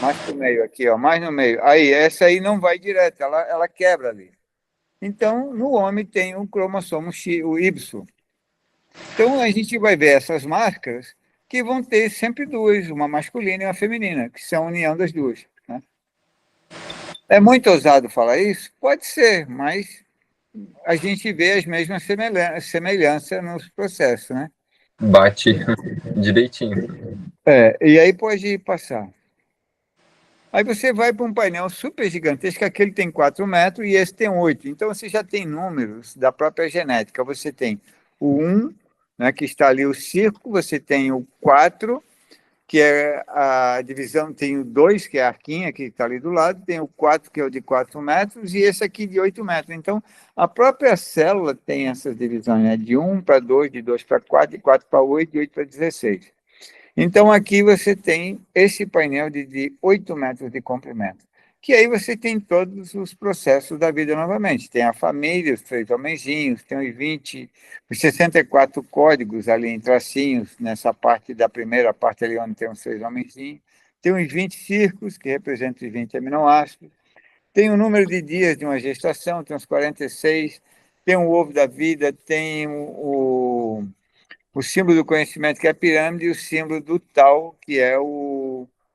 Mais para o meio aqui, ó, mais no meio. Aí, essa aí não vai direto, ela quebra ali. Então, no homem tem um cromossomo X, o Y. Então, a gente vai ver essas marcas que vão ter sempre duas, uma masculina e uma feminina, que são a união das duas. Né? É muito ousado falar isso? Pode ser, mas a gente vê as mesmas semelhanças nos processos, né? Bate direitinho. E aí pode passar. Aí você vai para um painel super gigantesco, aquele tem 4 metros e esse tem 8. Então, você já tem números da própria genética. Você tem o 1, né, que está ali o círculo, você tem o 4, que é a divisão, tem o 2, que é a arquinha, que está ali do lado, tem o 4, que é o de 4 metros, e esse aqui de 8 metros. Então, a própria célula tem essas divisões, né, de 1 para 2, de 2 para 4, de 4 para 8, de 8 para 16. Então, aqui você tem esse painel de 8 metros de comprimento, que aí você tem todos os processos da vida novamente. Tem a família, os 3 homenzinhos, tem os 64 códigos ali em tracinhos, nessa parte da primeira parte ali onde tem os 3 homenzinhos. Tem os 20 círculos, que representam os 20 aminoácidos. Tem o número de dias de uma gestação, tem os 46. Tem o ovo da vida, tem o símbolo do conhecimento, que é a pirâmide, e o símbolo do tal, que é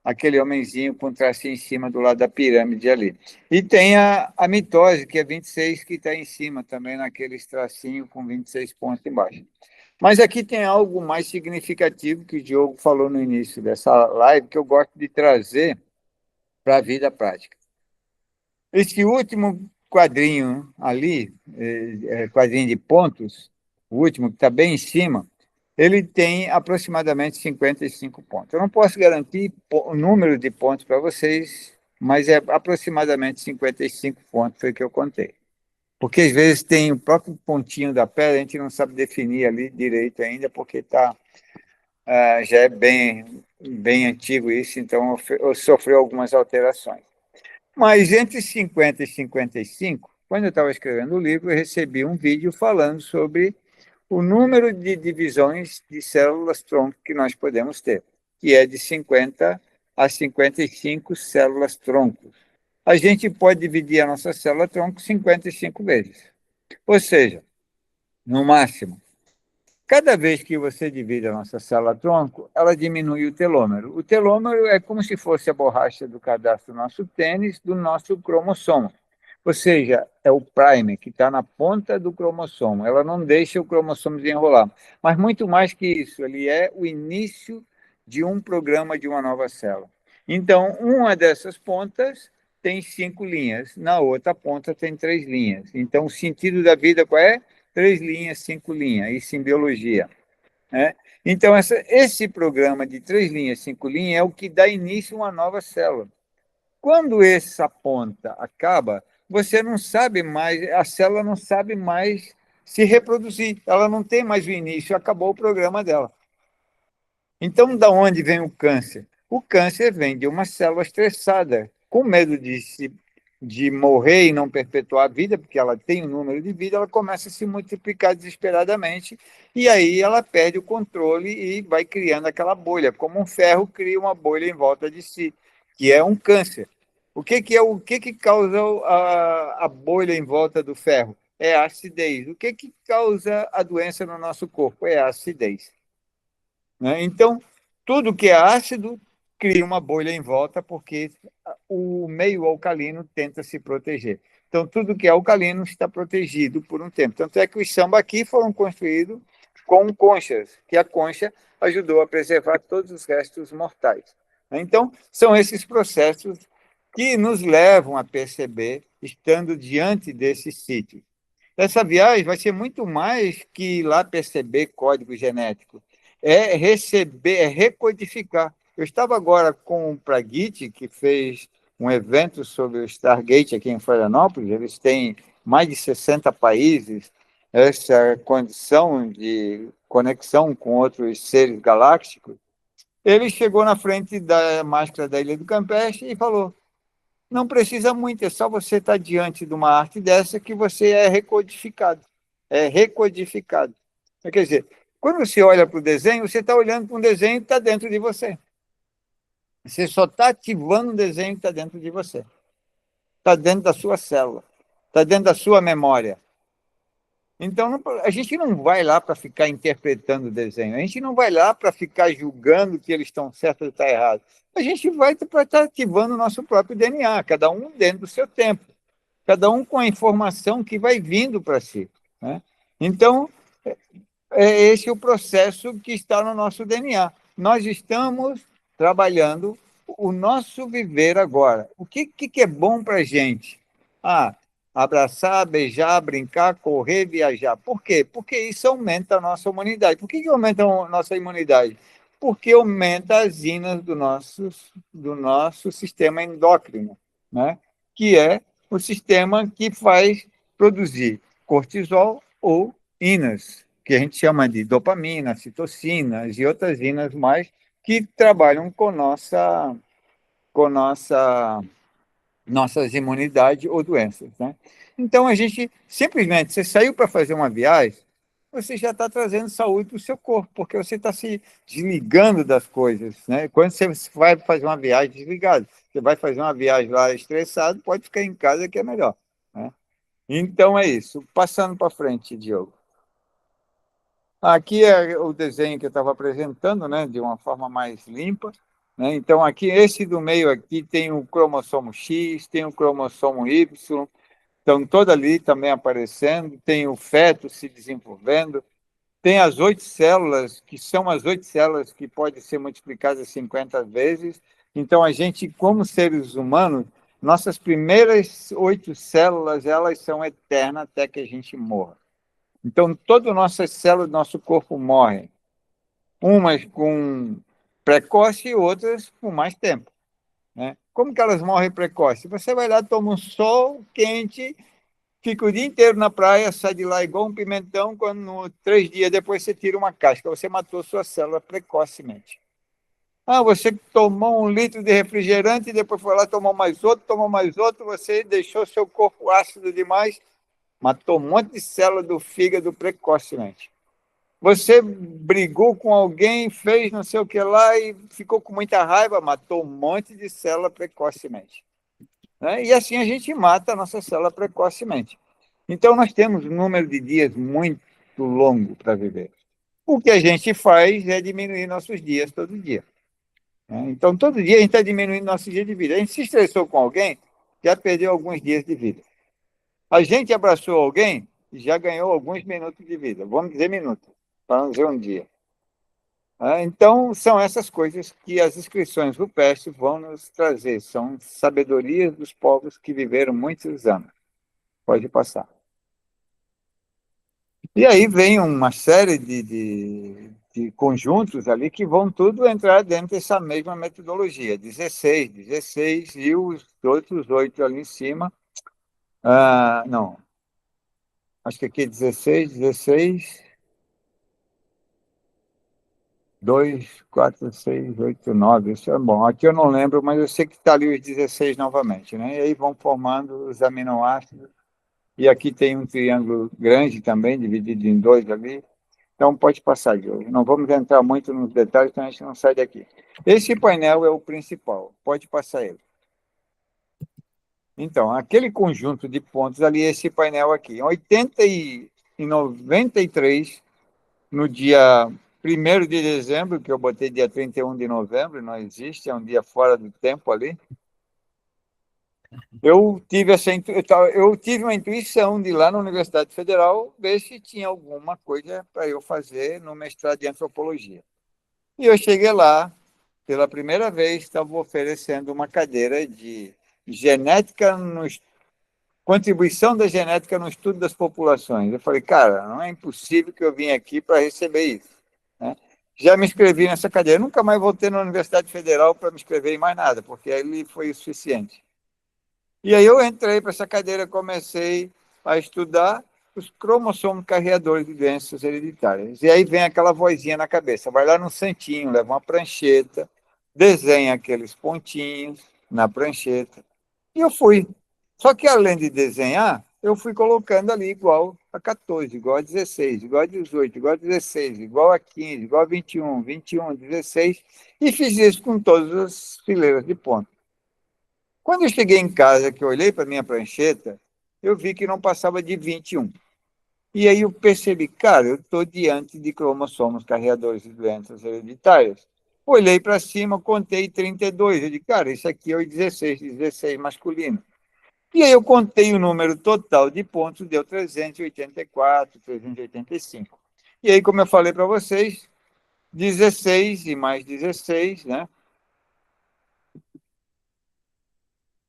aquele homenzinho com tracinho em cima do lado da pirâmide ali. E tem a mitose, que é 26, que está em cima também, naqueles tracinhos com 26 pontos embaixo. Mas aqui tem algo mais significativo que o Diogo falou no início dessa live, que eu gosto de trazer para a vida prática. Esse último quadrinho ali, quadrinho de pontos, o último que está bem em cima, ele tem aproximadamente 55 pontos. Eu não posso garantir o número de pontos para vocês, mas é aproximadamente 55 pontos, foi o que eu contei. Porque às vezes tem o próprio pontinho da pedra, a gente não sabe definir ali direito ainda, porque já é bem antigo isso, então eu sofri algumas alterações. Mas entre 50 e 55, quando eu estava escrevendo o livro, eu recebi um vídeo falando sobre o número de divisões de células-tronco que nós podemos ter, que é de 50 a 55 células-troncos. A gente pode dividir a nossa célula-tronco 55 vezes. Ou seja, no máximo, cada vez que você divide a nossa célula-tronco, ela diminui o telômero. O telômero é como se fosse a borracha do cadastro do nosso tênis, do nosso cromossomo. Ou seja, é o primer que está na ponta do cromossomo. Ela não deixa o cromossomo desenrolar. Mas muito mais que isso, ele é o início de um programa de uma nova célula. Então, uma dessas pontas tem 5 linhas, na outra ponta tem 3 linhas. Então, o sentido da vida qual é? 3 linhas, 5 linhas, isso em biologia. Né? Então, esse programa de 3 linhas, 5 linhas é o que dá início a uma nova célula. Quando essa ponta acaba, você não sabe mais, a célula não sabe mais se reproduzir, ela não tem mais o início, acabou o programa dela. Então, da onde vem o câncer? O câncer vem de uma célula estressada, com medo de morrer e não perpetuar a vida, porque ela tem um número de vida, ela começa a se multiplicar desesperadamente, e aí ela perde o controle e vai criando aquela bolha, como um ferro cria uma bolha em volta de si, que é um câncer. O que causa a bolha em volta do ferro? É a acidez. O que causa a doença no nosso corpo? É a acidez. Né? Então, tudo que é ácido cria uma bolha em volta, porque o meio alcalino tenta se proteger. Então, tudo que é alcalino está protegido por um tempo. Tanto é que os sambaqui foram construídos com conchas, que a concha ajudou a preservar todos os restos mortais. Então, são esses processos que nos levam a perceber, estando diante desses sítios. Essa viagem vai ser muito mais que ir lá perceber código genético, é receber, é recodificar. Eu estava agora com o Praguit, que fez um evento sobre o Stargate aqui em Florianópolis, eles têm mais de 60 países, essa condição de conexão com outros seres galácticos. Ele chegou na frente da máscara da Ilha do Campeche e falou: não precisa muito, é só você estar diante de uma arte dessa que você é recodificado. É recodificado. Quer dizer, quando você olha para o desenho, você está olhando para um desenho que está dentro de você. Você só está ativando um desenho que está dentro de você. Está dentro da sua célula. Está dentro da sua memória. Então, a gente não vai lá para ficar interpretando o desenho, a gente não vai lá para ficar julgando que eles estão certos ou estão errados. A gente vai para estar ativando o nosso próprio DNA, cada um dentro do seu tempo, cada um com a informação que vai vindo para si. Né? Então, é esse o processo que está no nosso DNA. Nós estamos trabalhando o nosso viver agora. O que é bom para a gente? Abraçar, beijar, brincar, correr, viajar. Por quê? Porque isso aumenta a nossa imunidade. Por que aumenta a nossa imunidade? Porque aumenta as inas do nosso sistema endócrino, né? Que é o sistema que faz produzir cortisol ou inas, que a gente chama de dopamina, citocinas e outras inas mais, que trabalham com nossas imunidades ou doenças. Né? Então, a gente simplesmente, você saiu para fazer uma viagem, você já está trazendo saúde para o seu corpo, porque você está se desligando das coisas. Né? Quando você vai fazer uma viagem desligado, você vai fazer uma viagem lá estressado, pode ficar em casa que é melhor. Né? Então, é isso. Passando para frente, Diogo. Aqui é o desenho que eu estava apresentando, né, de uma forma mais limpa. Né? Então, aqui, esse do meio aqui tem o cromossomo X, tem o cromossomo Y, estão todos ali também aparecendo, tem o feto se desenvolvendo, tem as 8 células, que são as 8 células que podem ser multiplicadas 50 vezes. Então, a gente, como seres humanos, nossas primeiras 8 células, elas são eternas até que a gente morra. Então, todas as nossas células do nosso corpo morrem, umas com precoce e outras com mais tempo. Né? Como que elas morrem precoce? Você vai lá, toma um sol quente, fica o dia inteiro na praia, sai de lá igual um pimentão, quando 3 dias depois você tira uma casca, você matou sua célula precocemente. Você tomou 1 litro de refrigerante, depois foi lá, tomou mais outro, você deixou seu corpo ácido demais, matou um monte de célula do fígado precocemente. Você brigou com alguém, fez não sei o que lá e ficou com muita raiva, matou um monte de célula precocemente. Né? E assim a gente mata a nossa célula precocemente. Então, nós temos um número de dias muito longo para viver. O que a gente faz é diminuir nossos dias todo dia. Né? Então, todo dia a gente está diminuindo nossos dias de vida. A gente se estressou com alguém, já perdeu alguns dias de vida. A gente abraçou alguém e já ganhou alguns minutos de vida. Vamos dizer minutos, para não dizer um dia. Então, são essas coisas que as inscrições rupestres vão nos trazer. São sabedorias dos povos que viveram muitos anos. Pode passar. E aí vem uma série de conjuntos ali que vão tudo entrar dentro dessa mesma metodologia. 16 e os outros 8 ali em cima. Não. Acho que aqui é 16, 2, 4, 6, 8, 9. Isso é bom. Aqui eu não lembro, mas eu sei que está ali os 16 novamente. Né? E aí vão formando os aminoácidos. E aqui tem um triângulo grande também, dividido em 2 ali. Então, pode passar, Diogo. Não vamos entrar muito nos detalhes, então a gente não sai daqui. Esse painel é o principal. Pode passar ele. Então, aquele conjunto de pontos ali, esse painel aqui. Em 93, no dia 1º de dezembro, que eu botei dia 31 de novembro, não existe, é um dia fora do tempo ali. Eu tive uma intuição de ir lá na Universidade Federal ver se tinha alguma coisa para eu fazer no mestrado de antropologia. E eu cheguei lá, pela primeira vez, estava oferecendo uma cadeira de genética, contribuição da genética no estudo das populações. Eu falei, cara, não é impossível que eu vim aqui para receber isso, né? Já me inscrevi nessa cadeira, nunca mais voltei na Universidade Federal para me inscrever em mais nada, porque aí foi o suficiente. E aí eu entrei para essa cadeira, comecei a estudar os cromossomos carreadores de doenças hereditárias. E aí vem aquela vozinha na cabeça, vai lá no santinho, leva uma prancheta, desenha aqueles pontinhos na prancheta. E eu fui. Só que além de desenhar, eu fui colocando ali igual a 14, igual a 16, igual a 18, igual a 16, igual a 15, igual a 21, 21, 16, e fiz isso com todas as fileiras de pontos. Quando eu cheguei em casa, que eu olhei para a minha prancheta, eu vi que não passava de 21. E aí eu percebi, cara, eu estou diante de cromossomos carreadores de doenças hereditárias. Olhei para cima, contei 32. Eu disse, cara, isso aqui é o 16, 16 masculino. E aí eu contei o número total de pontos, deu 384, 385. E aí, como eu falei para vocês, 16 e mais 16, né?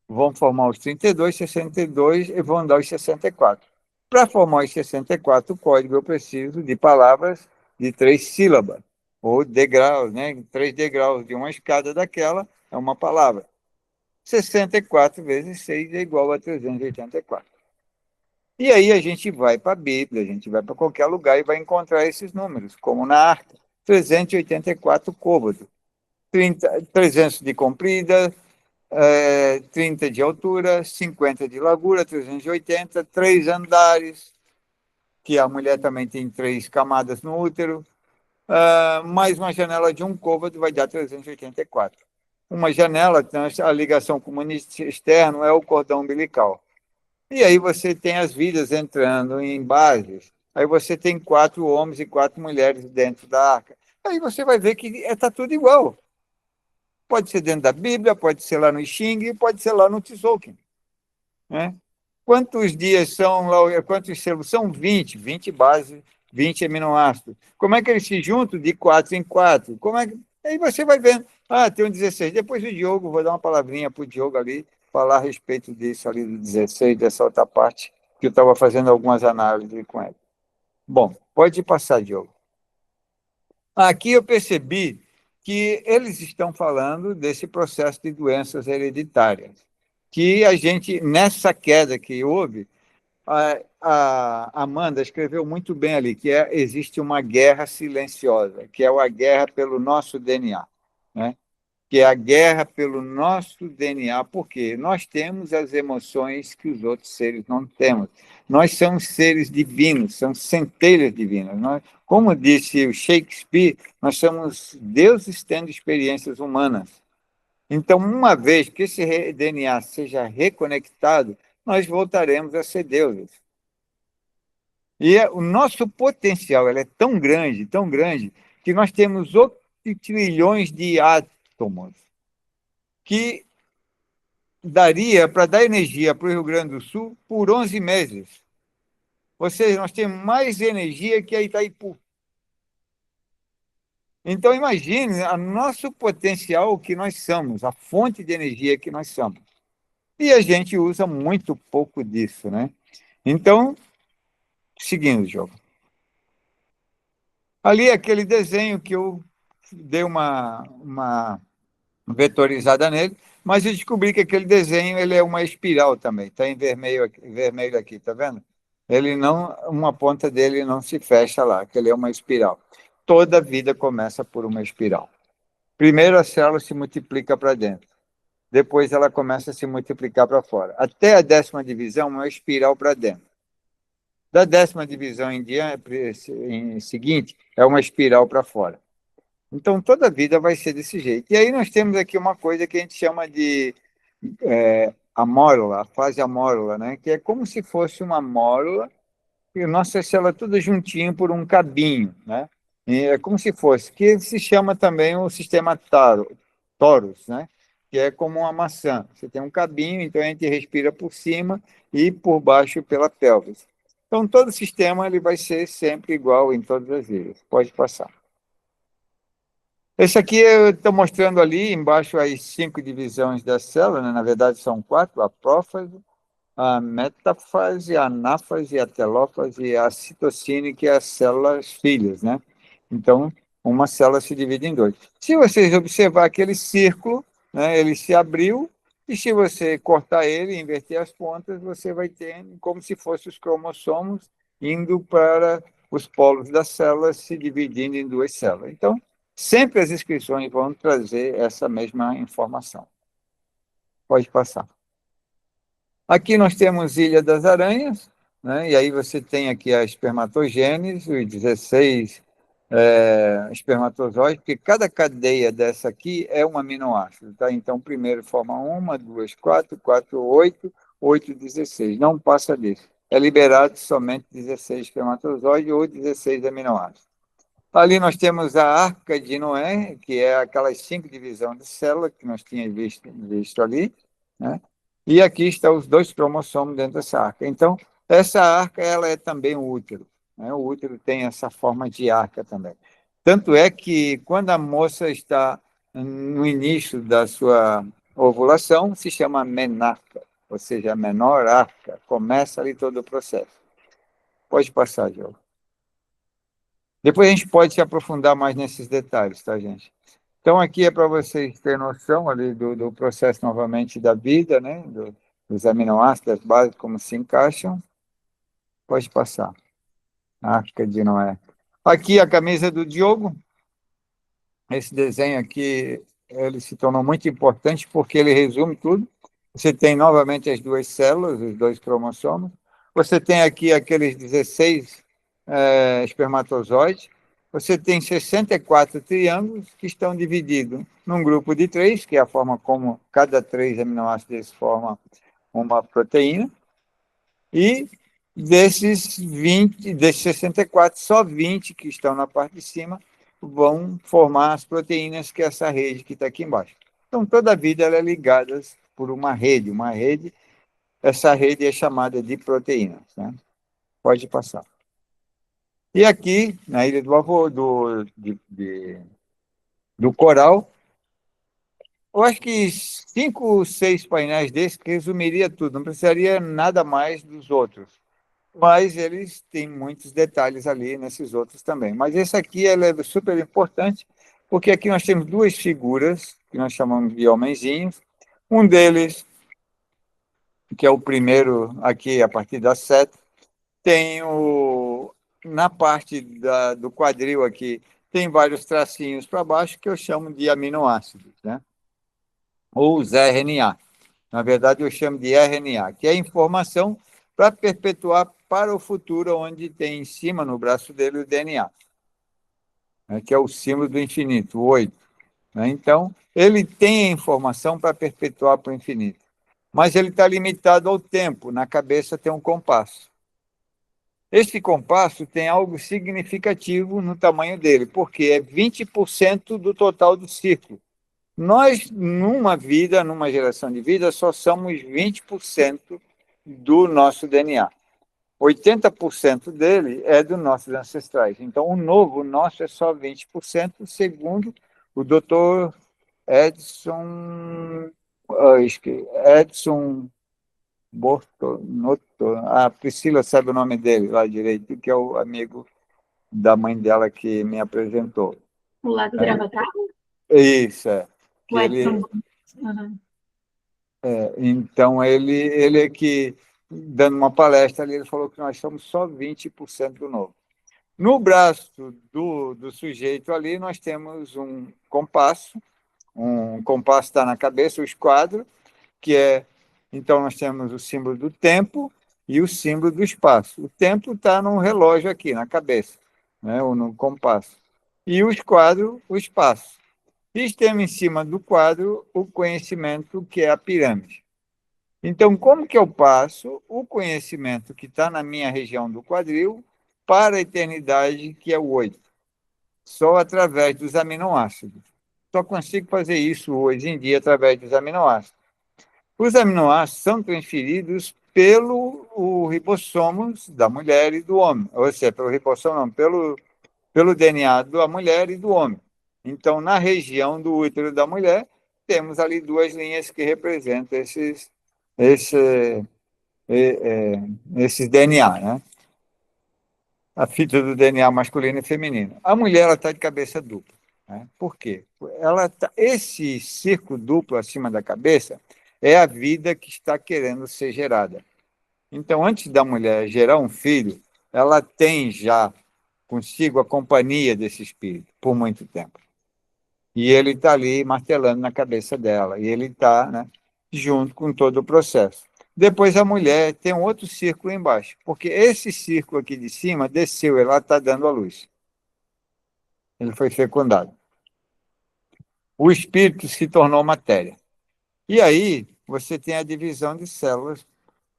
Vão formar os 32, 62 e vão dar os 64. Para formar os 64, o código eu preciso de palavras de 3 sílabas, ou degraus, né? 3 degraus de uma escada daquela é uma palavra. 64 vezes 6 é igual a 384. E aí a gente vai para a Bíblia, a gente vai para qualquer lugar e vai encontrar esses números, como na Arca. 384 côvados, 300 de comprida, 30 de altura, 50 de largura, 380, 3 andares, que a mulher também tem 3 camadas no útero, mais uma janela de um côvado vai dar 384. Uma janela, a ligação com o mundo externo é o cordão umbilical. E aí você tem as vidas entrando em bases. Aí você tem 4 homens e 4 mulheres dentro da arca. Aí você vai ver que está tudo igual. Pode ser dentro da Bíblia, pode ser lá no I Ching, pode ser lá no Tzolk'in, né? Quantos dias são lá? Quantos selos? São 20 bases, 20 aminoácidos. Como é que eles se juntam de 4 em 4? Como é que... Aí você vai vendo. Ah, tem um 16. Depois o Diogo, vou dar uma palavrinha para o Diogo ali, falar a respeito disso ali do 16, dessa outra parte, que eu estava fazendo algumas análises com ele. Bom, pode passar, Diogo. Aqui eu percebi que eles estão falando desse processo de doenças hereditárias, que a gente, nessa queda que houve, a Amanda escreveu muito bem ali, que existe uma guerra silenciosa, que é a guerra pelo nosso DNA, né? Que é a guerra pelo nosso DNA, porque nós temos as emoções que os outros seres não temos. Nós somos seres divinos, somos centelhas divinas. Como disse o Shakespeare, nós somos deuses tendo experiências humanas. Então, uma vez que esse DNA seja reconectado, nós voltaremos a ser deuses. E o nosso potencial é tão grande, que nós temos 8 trilhões de átomos, que daria para dar energia para o Rio Grande do Sul por 11 meses. Ou seja, nós temos mais energia que a Itaipu. Então, imagine o nosso potencial que nós somos, a fonte de energia que nós somos. E a gente usa muito pouco disso, né? Então, seguindo o jogo. Ali, aquele desenho que eu dei uma vetorizada nele, mas eu descobri que aquele desenho ele é uma espiral também, está em vermelho aqui, tá vendo? Ele não, uma ponta dele não se fecha lá, que ele é uma espiral. Toda vida começa por uma espiral. Primeiro a célula se multiplica para dentro, depois ela começa a se multiplicar para fora. Até a 10ª divisão é uma espiral para dentro. Da 10ª divisão em seguinte, é uma espiral para fora. Então, toda a vida vai ser desse jeito. E aí nós temos aqui uma coisa que a gente chama de amórula, a fase amórula, né? Que é como se fosse uma amórula e nossa célula tudo juntinho por um cabinho, né? E é como se fosse, que se chama também o sistema Taurus, né? que é como uma maçã. Você tem um cabinho, então a gente respira por cima e por baixo pela pelvis. Então, todo o sistema ele vai ser sempre igual em todas as ilhas. Pode passar. Esse aqui eu estou mostrando ali embaixo as 5 divisões da célula, né? Na verdade são 4, a prófase, a metáfase, a anáfase, a telófase e a citocine, que é as células filhas, né? Então, uma célula se divide em 2. Se vocês observar aquele círculo, né, ele se abriu, e se você cortar ele, inverter as pontas, você vai ter como se fossem os cromossomos indo para os polos das células, se dividindo em 2 células. Então, sempre as inscrições vão trazer essa mesma informação. Pode passar. Aqui nós temos Ilha das Aranhas, né? E aí você tem aqui a espermatogênese, os 16 espermatozoides, porque cada cadeia dessa aqui é um aminoácido, tá? Então, primeiro forma 1, 2, 4, 4, 8, 8, 16. Não passa disso. É liberado somente 16 espermatozoides ou 16 aminoácidos. Ali nós temos a arca de Noé, que é aquelas 5 divisões de célula que nós tínhamos visto ali, né? E aqui estão os 2 cromossomos dentro dessa arca. Então, essa arca ela é também o útero, né? O útero tem essa forma de arca também. Tanto é que, quando a moça está no início da sua ovulação, se chama menarca, ou seja, a menor arca. Começa ali todo o processo. Pode passar, Diogo. Depois a gente pode se aprofundar mais nesses detalhes, tá, gente? Então, aqui é para vocês terem noção ali do processo, novamente, da vida, né? Dos aminoácidos, das bases, como se encaixam. Pode passar. Arca de Noé. Aqui a camisa do Diogo. Esse desenho aqui, ele se tornou muito importante porque ele resume tudo. Você tem, novamente, as 2 células, os 2 cromossomos. Você tem aqui aqueles 16 espermatozoides. Você tem 64 triângulos que estão divididos num grupo de 3, que é a forma como cada 3 aminoácidos forma uma proteína. E desses 64, só 20 que estão na parte de cima vão formar as proteínas, que é essa rede que está aqui embaixo. Então, toda a vida ela é ligada por uma rede. Essa rede é chamada de proteínas, né? Pode passar. E aqui, na Ilha do Avô, do Coral, eu acho que 5 ou 6 painéis desses que resumiria tudo, não precisaria nada mais dos outros. Mas eles têm muitos detalhes ali nesses outros também. Mas esse aqui ela é super importante, porque aqui nós temos 2 figuras, que nós chamamos de homenzinhos. Um deles, que é o primeiro aqui, a partir da seta, tem na parte do quadril aqui, tem vários tracinhos para baixo que eu chamo de aminoácidos, né? Ou os RNA. Na verdade, eu chamo de RNA, que é informação para perpetuar para o futuro, onde tem em cima, no braço dele, o DNA, né? Que é o símbolo do infinito, o 8. Né? Então, ele tem a informação para perpetuar para o infinito. Mas ele está limitado ao tempo. Na cabeça tem um compasso. Esse compasso tem algo significativo no tamanho dele, porque é 20% do total do ciclo. Nós, numa geração de vida, só somos 20% do nosso DNA. 80% dele é dos nossos ancestrais. Então, o novo nosso é só 20%, segundo o doutor Edson Bortolotto. A Priscila sabe o nome dele lá direito, que é o amigo da mãe dela que me apresentou. O lá do Gravatar? Isso, é. O Edson. Uhum. Então, ele é que, dando uma palestra ali, ele falou que nós somos só 20% do novo. No braço do sujeito ali, nós temos um compasso está na cabeça, o esquadro, que é, então nós temos o símbolo do tempo e o símbolo do espaço. O tempo está no relógio aqui, na cabeça, né, ou no compasso. E o esquadro, o espaço. E temos em cima do quadro o conhecimento, que é a pirâmide. Então, como que eu passo o conhecimento que está na minha região do quadril para a eternidade, que é o 8? Só através dos aminoácidos. só consigo fazer isso hoje em dia através dos aminoácidos. Os aminoácidos são transferidos pelo ribossomos da mulher e do homem, ou seja, pelo ribossomo não, pelo DNA da mulher e do homem. Então, na região do útero da mulher, temos ali duas linhas que representam esses DNA, né? A fita do DNA masculino e feminino. A mulher ela está de cabeça dupla. Né? Por quê? Esse círculo duplo acima da cabeça é a vida que está querendo ser gerada. Então, antes da mulher gerar um filho, ela tem já consigo a companhia desse espírito por muito tempo. E ele está ali martelando na cabeça dela, e ele está, né, junto com todo o processo. Depois a mulher tem um outro círculo embaixo, porque esse círculo aqui de cima desceu, ela está dando a luz. Ele foi fecundado. O espírito se tornou matéria. E aí você tem a divisão de células,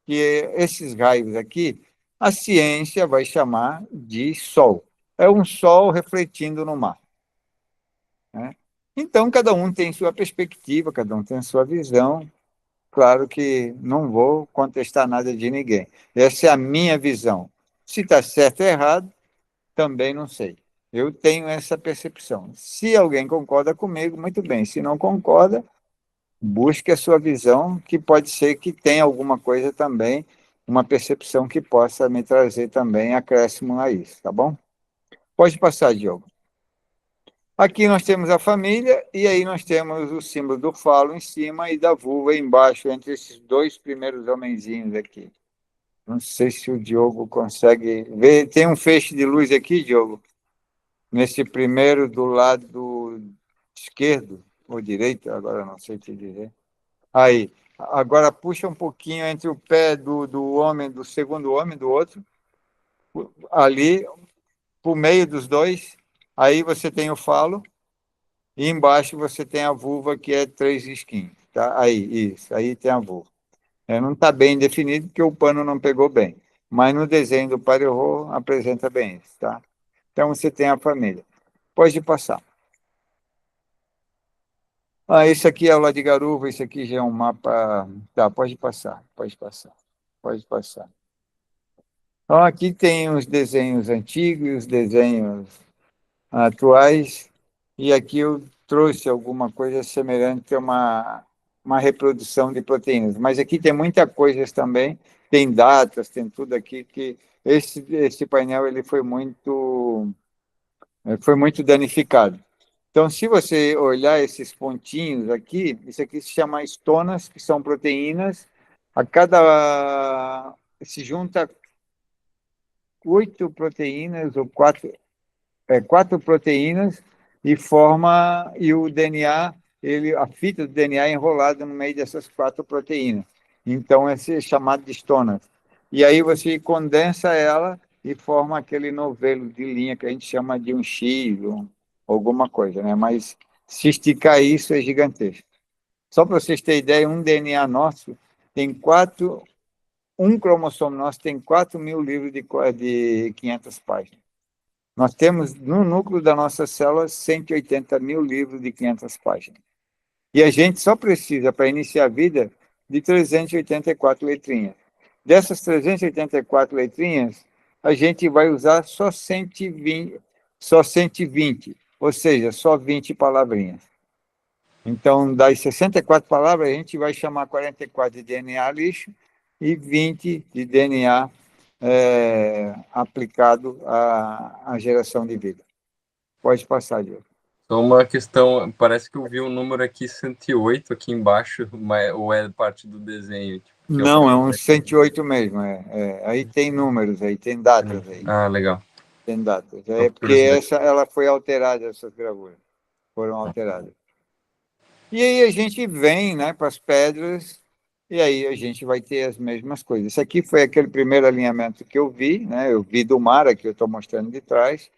que esses raios aqui, a ciência vai chamar de sol. É um sol refletindo no mar. Né? Então, cada um tem sua perspectiva, cada um tem sua visão. Claro que não vou contestar nada de ninguém. Essa é a minha visão. Se está certo ou errado, também não sei. Eu tenho essa percepção. Se alguém concorda comigo, muito bem. Se não concorda, busque a sua visão, que pode ser que tenha alguma coisa também, uma percepção que possa me trazer também acréscimo a isso, tá bom? Pode passar, Diogo. Aqui nós temos a família, e aí nós temos o símbolo do falo em cima e da vulva embaixo, entre esses dois primeiros homenzinhos aqui. Não sei se o Diogo consegue ver. Tem um feixe de luz aqui, Diogo? Nesse primeiro do lado esquerdo, ou direito, agora não sei te dizer. Aí, agora puxa um pouquinho entre o pé do homem, do segundo homem, do outro, ali, por meio dos dois, aí você tem o falo, e embaixo você tem a vulva, que é 3 risquinhos, tá? Aí, isso, aí tem a vulva. Não está bem definido, porque o pano não pegou bem, mas no desenho do Parerô apresenta bem isso, tá? Então você tem a família. Pode passar. Esse aqui é o Lá de Garuva, esse aqui já é um mapa. Tá, pode passar, pode passar, pode passar. Então, aqui tem os desenhos antigos, os desenhos atuais, e aqui eu trouxe alguma coisa semelhante a uma reprodução de proteínas. Mas aqui tem muita coisa também, tem datas, tem tudo aqui, que esse painel ele foi muito danificado. Então, se você olhar esses pontinhos aqui, isso aqui se chama estonas, que são proteínas. A cada se junta 8 proteínas ou 4 proteínas e o DNA, a fita do DNA é enrolada no meio dessas 4 proteínas. Então, esse é chamado de estonas. E aí você condensa ela e forma aquele novelo de linha que a gente chama de um X, alguma coisa, né? Mas se esticar isso é gigantesco. Só para vocês terem ideia, um DNA nosso tem um cromossomo nosso tem 4.000 livros de 500 páginas. Nós temos no núcleo da nossa célula 180.000 livros de 500 páginas. E a gente só precisa, para iniciar a vida, de 384 letrinhas. Dessas 384 letrinhas, a gente vai usar só 120, ou seja, só 20 palavrinhas. Então, das 64 palavras, a gente vai chamar 44 de DNA lixo e 20 de DNA aplicado à geração de vida. Pode passar, Diogo. Só uma questão, parece que eu vi um número aqui, 108, aqui embaixo, ou é parte do desenho? Tipo, não, é um 108 mesmo. Aí tem números, aí tem datas. Aí. Ah, legal. Tem datas. É porque ela foi alterada, essas gravuras. Foram alteradas. E aí a gente vem, né, para as pedras, e aí a gente vai ter as mesmas coisas. Esse aqui foi aquele primeiro alinhamento que eu vi, né? Eu vi do mar, aqui eu estou mostrando de trás,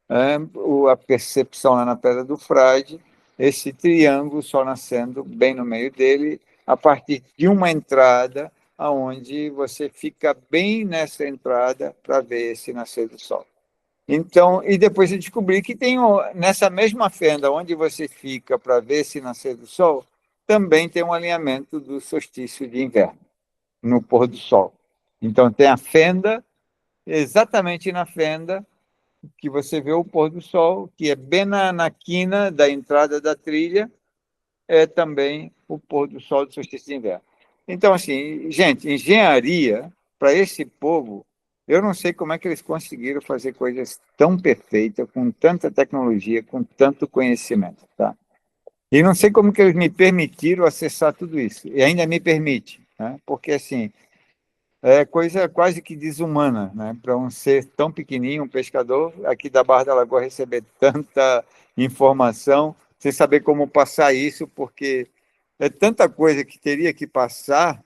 a percepção lá na Pedra do Frade, esse triângulo só nascendo bem no meio dele, a partir de uma entrada, aonde você fica bem nessa entrada para ver esse nascer do sol. Então, e depois eu descobri que tem nessa mesma fenda onde você fica para ver esse nascer do sol, também tem um alinhamento do solstício de inverno, no pôr do sol. Então, tem a fenda, exatamente na fenda, que você vê o pôr do sol, que é bem na quina da entrada da trilha, é também o pôr do sol do solstício de inverno. Então, assim, gente, engenharia, para esse povo, eu não sei como é que eles conseguiram fazer coisas tão perfeitas, com tanta tecnologia, com tanto conhecimento, tá? E não sei como que eles me permitiram acessar tudo isso. E ainda me permite, né? Porque, assim, é coisa quase que desumana, né? Para um ser tão pequenininho, um pescador, aqui da Barra da Lagoa, receber tanta informação, sem saber como passar isso, porque é tanta coisa que teria que passar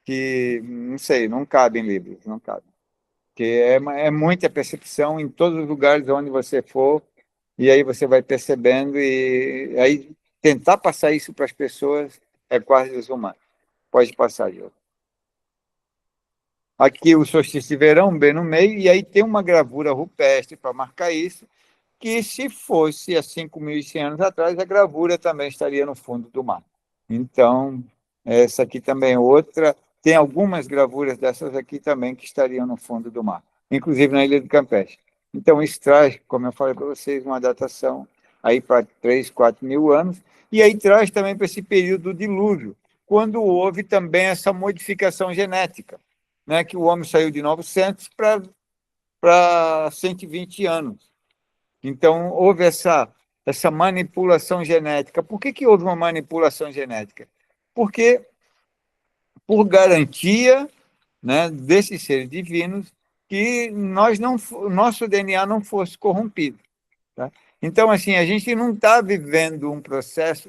que, não sei, não cabe em livros, não cabe. Porque é muita percepção em todos os lugares onde você for, e aí você vai percebendo, e aí tentar passar isso para as pessoas é quase desumano. Pode passar, Diogo. Aqui o solstício de verão, bem no meio, e aí tem uma gravura rupestre para marcar isso, que se fosse há 5.100 anos atrás, a gravura também estaria no fundo do mar. Então, essa aqui também é outra. Tem algumas gravuras dessas aqui também que estariam no fundo do mar, inclusive na Ilha do Campeche. Então, isso traz, como eu falei para vocês, uma datação aí para 3, 4 mil anos, e aí traz também para esse período do dilúvio, quando houve também essa modificação genética, né, que o homem saiu de 900 para 120 anos. Então, houve essa manipulação genética. Por que houve uma manipulação genética? Porque, por garantia, né, desses seres divinos, que nosso DNA não fosse corrompido. Tá? Então, assim, a gente não está vivendo um processo...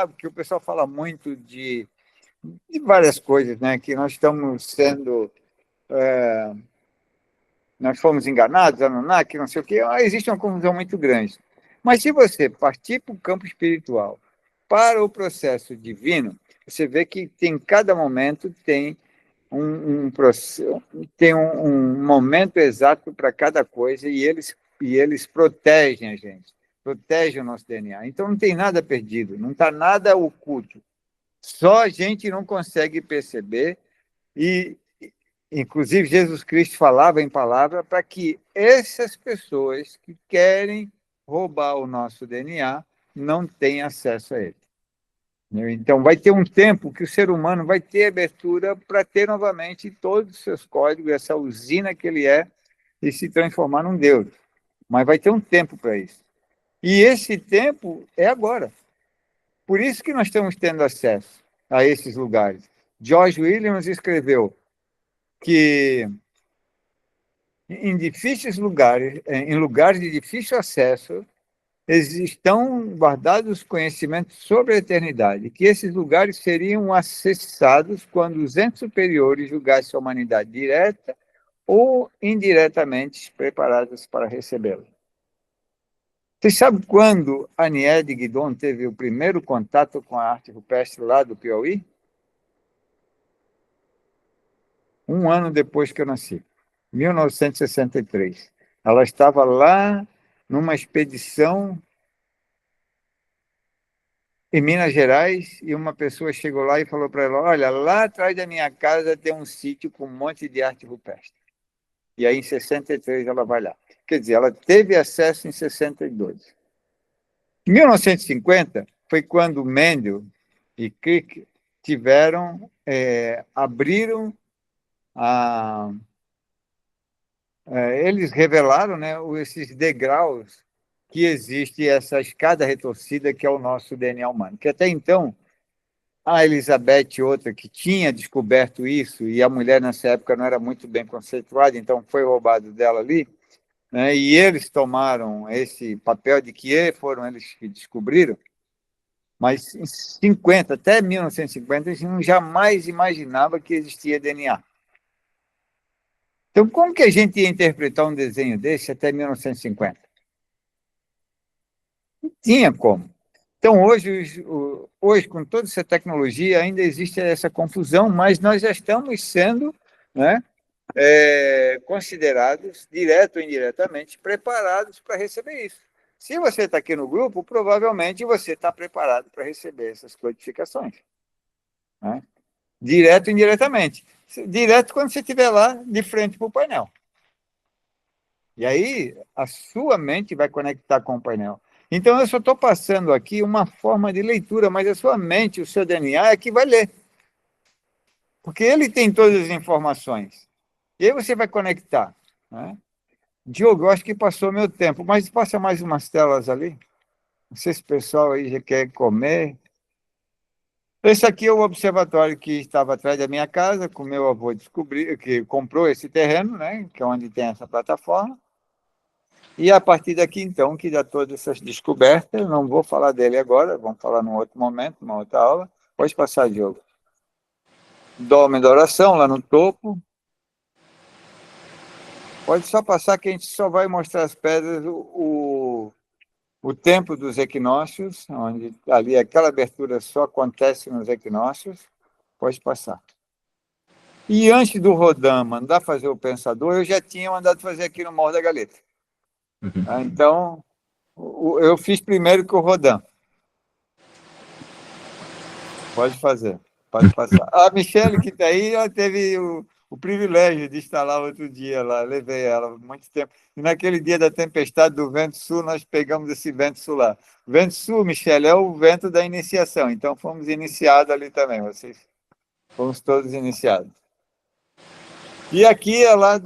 porque o pessoal fala muito de várias coisas, né, que nós estamos sendo... nós fomos enganados, Anunnaki, não sei o quê, existe uma confusão muito grande. Mas se você partir para o campo espiritual, para o processo divino, você vê que em cada momento tem um momento exato para cada coisa, e eles protegem a gente, protegem o nosso DNA. Então não tem nada perdido, não está nada oculto. Só a gente não consegue perceber, e inclusive, Jesus Cristo falava em palavra para que essas pessoas que querem roubar o nosso DNA não tenham acesso a ele. Então, vai ter um tempo que o ser humano vai ter abertura para ter novamente todos os seus códigos, essa usina que ele é, e se transformar num Deus. Mas vai ter um tempo para isso. E esse tempo é agora. Por isso que nós estamos tendo acesso a esses lugares. George Williams escreveu que em difíceis lugares, em lugares de difícil acesso, estão guardados conhecimentos sobre a eternidade, que esses lugares seriam acessados quando os entes superiores julgassem a humanidade direta ou indiretamente preparados para recebê-la. Vocês sabem quando a Niede Guidon teve o primeiro contato com a arte rupestre lá do Piauí? 1 ano depois que eu nasci. 1963. Ela estava lá numa expedição em Minas Gerais, e uma pessoa chegou lá e falou para ela: olha, lá atrás da minha casa tem um sítio com um monte de arte rupestre. E aí, em 63, ela vai lá. Quer dizer, ela teve acesso em 62. Em 1950, foi quando Mendel e Crick abriram eles revelaram, né, esses degraus que existe, essa escada retorcida que é o nosso DNA humano. Que até então, a Elizabeth, outra, que tinha descoberto isso, e a mulher nessa época não era muito bem conceituada, então foi roubado dela ali, né, e eles tomaram esse papel de que foram eles que descobriram, mas em 50, até 1950, a gente jamais imaginava que existia DNA. Então, como que a gente ia interpretar um desenho desse até 1950? Não tinha como. Então, hoje, com toda essa tecnologia, ainda existe essa confusão, mas nós já estamos sendo, né, considerados, direto ou indiretamente, preparados para receber isso. Se você está aqui no grupo, provavelmente você está preparado para receber essas codificações, né? Direto ou indiretamente. Direto quando você estiver lá de frente para o painel. E aí a sua mente vai conectar com o painel. Então eu só estou passando aqui uma forma de leitura, mas a sua mente, o seu DNA é que vai ler. Porque ele tem todas as informações. E aí você vai conectar, né? Diogo, eu acho que passou meu tempo, mas passa mais umas telas ali. Não sei se o pessoal aí já quer comer. Esse aqui é o observatório que estava atrás da minha casa, que o meu avô descobriu, que comprou esse terreno, né, que é onde tem essa plataforma. E a partir daqui, então, que dá todas essas descobertas, não vou falar dele agora, vamos falar num outro momento, numa outra aula. Pode passar, Diogo. Dome da oração, lá no topo. Pode só passar que a gente só vai mostrar as pedras, o tempo dos equinócios, onde ali aquela abertura só acontece nos equinócios. Pode passar. E antes do Rodin mandar fazer o Pensador, eu já tinha mandado fazer aqui no Morro da Galeta. Então, eu fiz primeiro que o Rodin. Pode fazer, pode passar. A Michele, que está aí, ela teve o privilégio de estar lá outro dia, lá, levei ela muito tempo. E naquele dia da tempestade do vento sul, nós pegamos esse vento sul lá. O vento sul, Michele, é o vento da iniciação, então fomos iniciados ali também, vocês fomos todos iniciados. E aqui é lá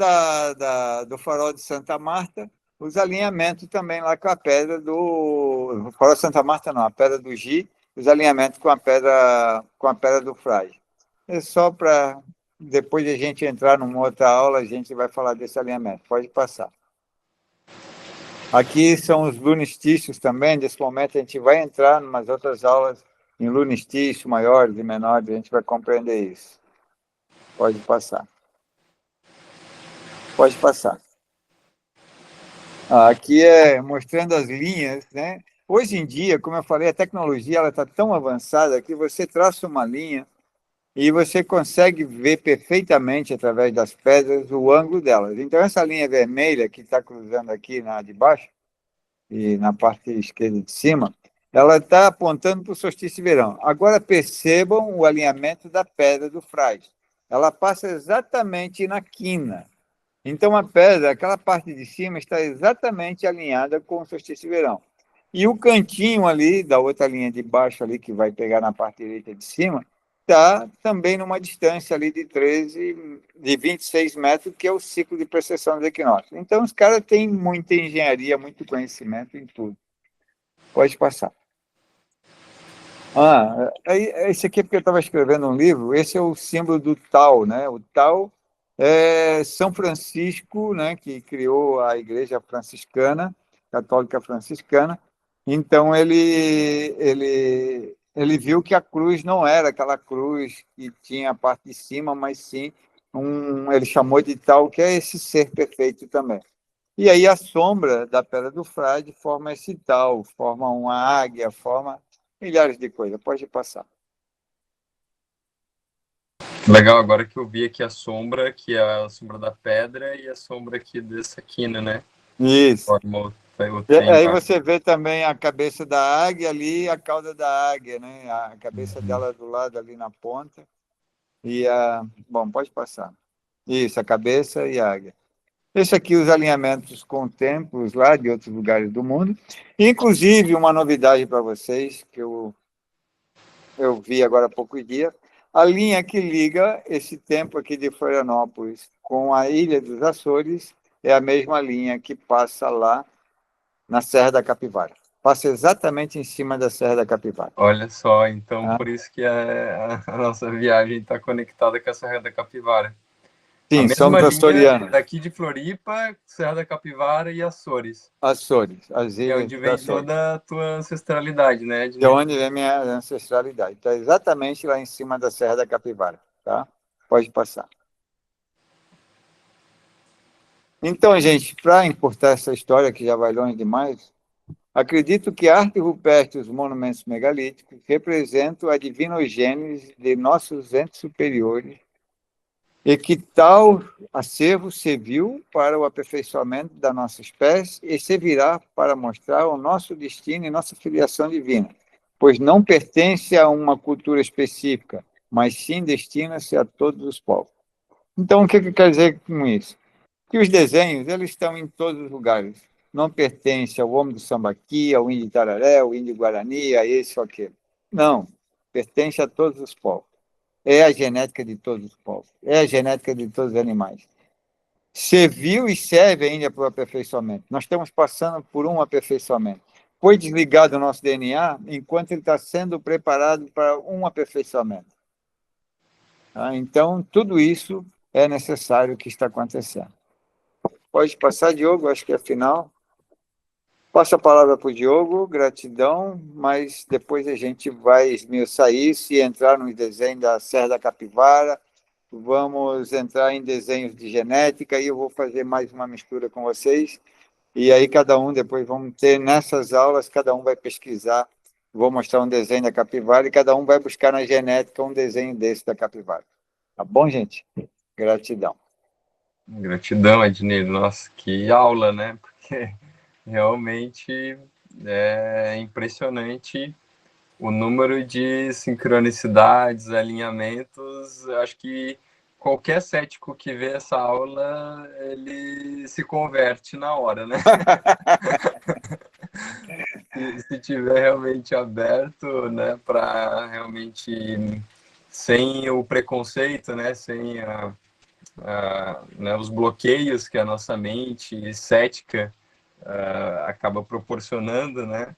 do farol de Santa Marta, os alinhamentos também lá com a pedra do... Farol de Santa Marta não, a pedra do Gi, os alinhamentos com a pedra do Frade. É só para depois de a gente entrar numa outra aula, a gente vai falar desse alinhamento. Pode passar. Aqui são os lunistícios também. Nesse momento a gente vai entrar em umas outras aulas em lunistício, maiores e menores, a gente vai compreender isso. Pode passar. Pode passar. Aqui é mostrando as linhas, né? Hoje em dia, como eu falei, a tecnologia está tão avançada que você traça uma linha e você consegue ver perfeitamente, através das pedras, o ângulo delas. Então, essa linha vermelha que está cruzando aqui na de baixo, e na parte esquerda de cima, ela está apontando para o solstício de verão. Agora, percebam o alinhamento da pedra do Frade. Ela passa exatamente na quina. Então, a pedra, aquela parte de cima, está exatamente alinhada com o solstício de verão. E o cantinho ali, da outra linha de baixo ali, que vai pegar na parte direita de cima, está também numa distância ali de 26 metros, que é o ciclo de precessão dos equinócios. Então, os caras têm muita engenharia, muito conhecimento em tudo. Pode passar. Esse aqui é porque eu estava escrevendo um livro, esse é o símbolo do Tau, né? O Tau é São Francisco, né, que criou a igreja franciscana, católica franciscana. Então, ele viu que a cruz não era aquela cruz que tinha a parte de cima, mas sim, ele chamou de Tal, que é esse ser perfeito também. E aí a sombra da Pedra do Frade forma esse Tal, forma uma águia, forma milhares de coisas. Pode passar. Legal, agora que eu vi aqui a sombra, que é a sombra da pedra, e a sombra aqui dessa quina, né? Isso. Forma Aí você vê também a cabeça da águia ali e a cauda da águia, né? A cabeça dela do lado ali na ponta. Bom, pode passar. Isso, a cabeça e a águia. Esse aqui, os alinhamentos com templos lá de outros lugares do mundo. Inclusive, uma novidade para vocês, que eu vi agora há poucos dias, a linha que liga esse templo aqui de Florianópolis com a Ilha dos Açores é a mesma linha que passa lá na Serra da Capivara. Passa exatamente em cima da Serra da Capivara. Olha só, então por isso que a nossa viagem está conectada com a Serra da Capivara. Sim, somos açorianos. Daqui de Floripa, Serra da Capivara e Açores. Açores, as ilhas. É onde vem toda a tua ancestralidade, né? De onde vem minha ancestralidade. Está exatamente lá em cima da Serra da Capivara. Tá? Pode passar. Então, gente, para encurtar essa história, que já vai longe demais, acredito que a arte rupestre e os monumentos megalíticos representam a divinogênese de nossos entes superiores e que tal acervo serviu para o aperfeiçoamento da nossa espécie e servirá para mostrar o nosso destino e nossa filiação divina, pois não pertence a uma cultura específica, mas sim destina-se a todos os povos. Então, o que quer dizer com isso? Que os desenhos, eles estão em todos os lugares. Não pertence ao homem do sambaqui, ao índio tararé, ao índio guarani, a esse ou aquele. Não, pertence a todos os povos. É a genética de todos os povos. É a genética de todos os animais. Serviu e serve ainda para o aperfeiçoamento. Nós estamos passando por um aperfeiçoamento. Foi desligado o nosso DNA enquanto ele está sendo preparado para um aperfeiçoamento. Então, tudo isso é necessário que está acontecendo. Pode passar, Diogo, acho que é a final. Passo a palavra para o Diogo, gratidão, mas depois a gente vai esmiuçar isso e entrar no desenho da Serra da Capivara, vamos entrar em desenhos de genética e eu vou fazer mais uma mistura com vocês, e aí cada um, depois vamos ter nessas aulas, cada um vai pesquisar, vou mostrar um desenho da capivara e cada um vai buscar na genética um desenho desse da capivara. Tá bom, gente? Gratidão. Gratidão, Ednei. Nossa, que aula, né? Porque realmente é impressionante o número de sincronicidades, alinhamentos. Acho que qualquer cético que vê essa aula, ele se converte na hora, né? se tiver realmente aberto, né, para realmente sem o preconceito, né, sem né, os bloqueios que a nossa mente cética acaba proporcionando, né?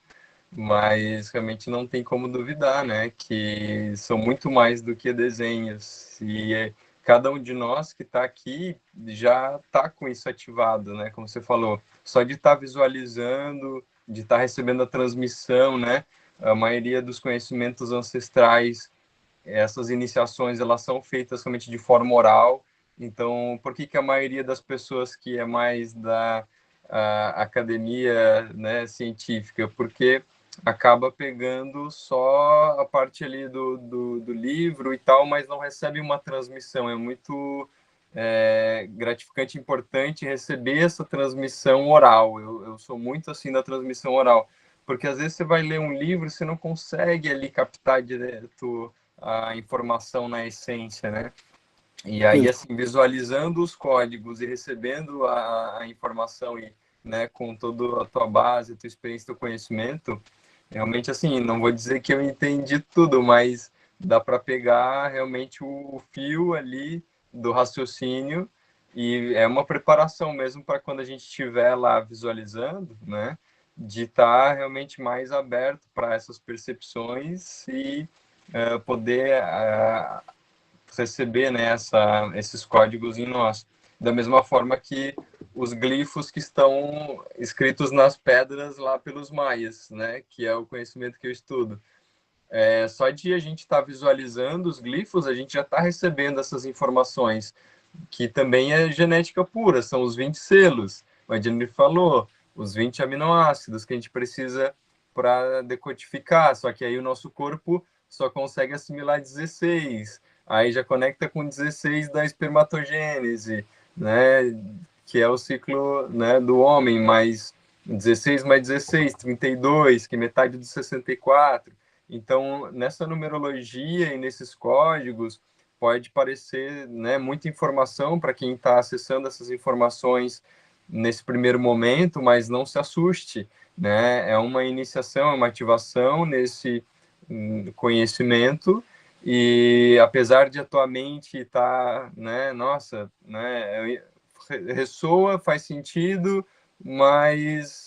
Mas realmente não tem como duvidar, né? Que são muito mais do que desenhos. E cada um de nós que está aqui já está com isso ativado, né? Como você falou, só de estar visualizando, de estar recebendo a transmissão, né? A maioria dos conhecimentos ancestrais, essas iniciações, elas são feitas somente de forma oral. Então, por que que a maioria das pessoas que é mais da academia, né, científica? Porque acaba pegando só a parte ali do livro e tal, mas não recebe uma transmissão. É muito gratificante e importante receber essa transmissão oral. Eu sou muito assim da transmissão oral, porque às vezes você vai ler um livro e você não consegue ali captar direto a informação na essência, né? E aí, assim, visualizando os códigos e recebendo a informação e, né, com toda a tua base, a tua experiência, teu conhecimento, realmente, assim, não vou dizer que eu entendi tudo, mas dá para pegar realmente o fio ali do raciocínio e é uma preparação mesmo para quando a gente estiver lá visualizando, né, de estar realmente mais aberto para essas percepções e poder receber, né, esses códigos em nós. Da mesma forma que os glifos que estão escritos nas pedras lá pelos maias, né, que é o conhecimento que eu estudo. Só de a gente estar visualizando os glifos, a gente já está recebendo essas informações, que também é genética pura, são os 20 selos. O Ednir falou, os 20 aminoácidos que a gente precisa para decodificar, só que aí o nosso corpo só consegue assimilar 16, aí já conecta com 16 da espermatogênese, né, que é o ciclo, né, do homem, mais 16 mais 16, 32, que é metade dos 64. Então, nessa numerologia e nesses códigos, pode parecer, né, muita informação para quem está acessando essas informações nesse primeiro momento, mas não se assuste, né? É uma iniciação, é uma ativação nesse conhecimento e apesar de a tua mente estar, né, nossa, né, ressoa, faz sentido, mas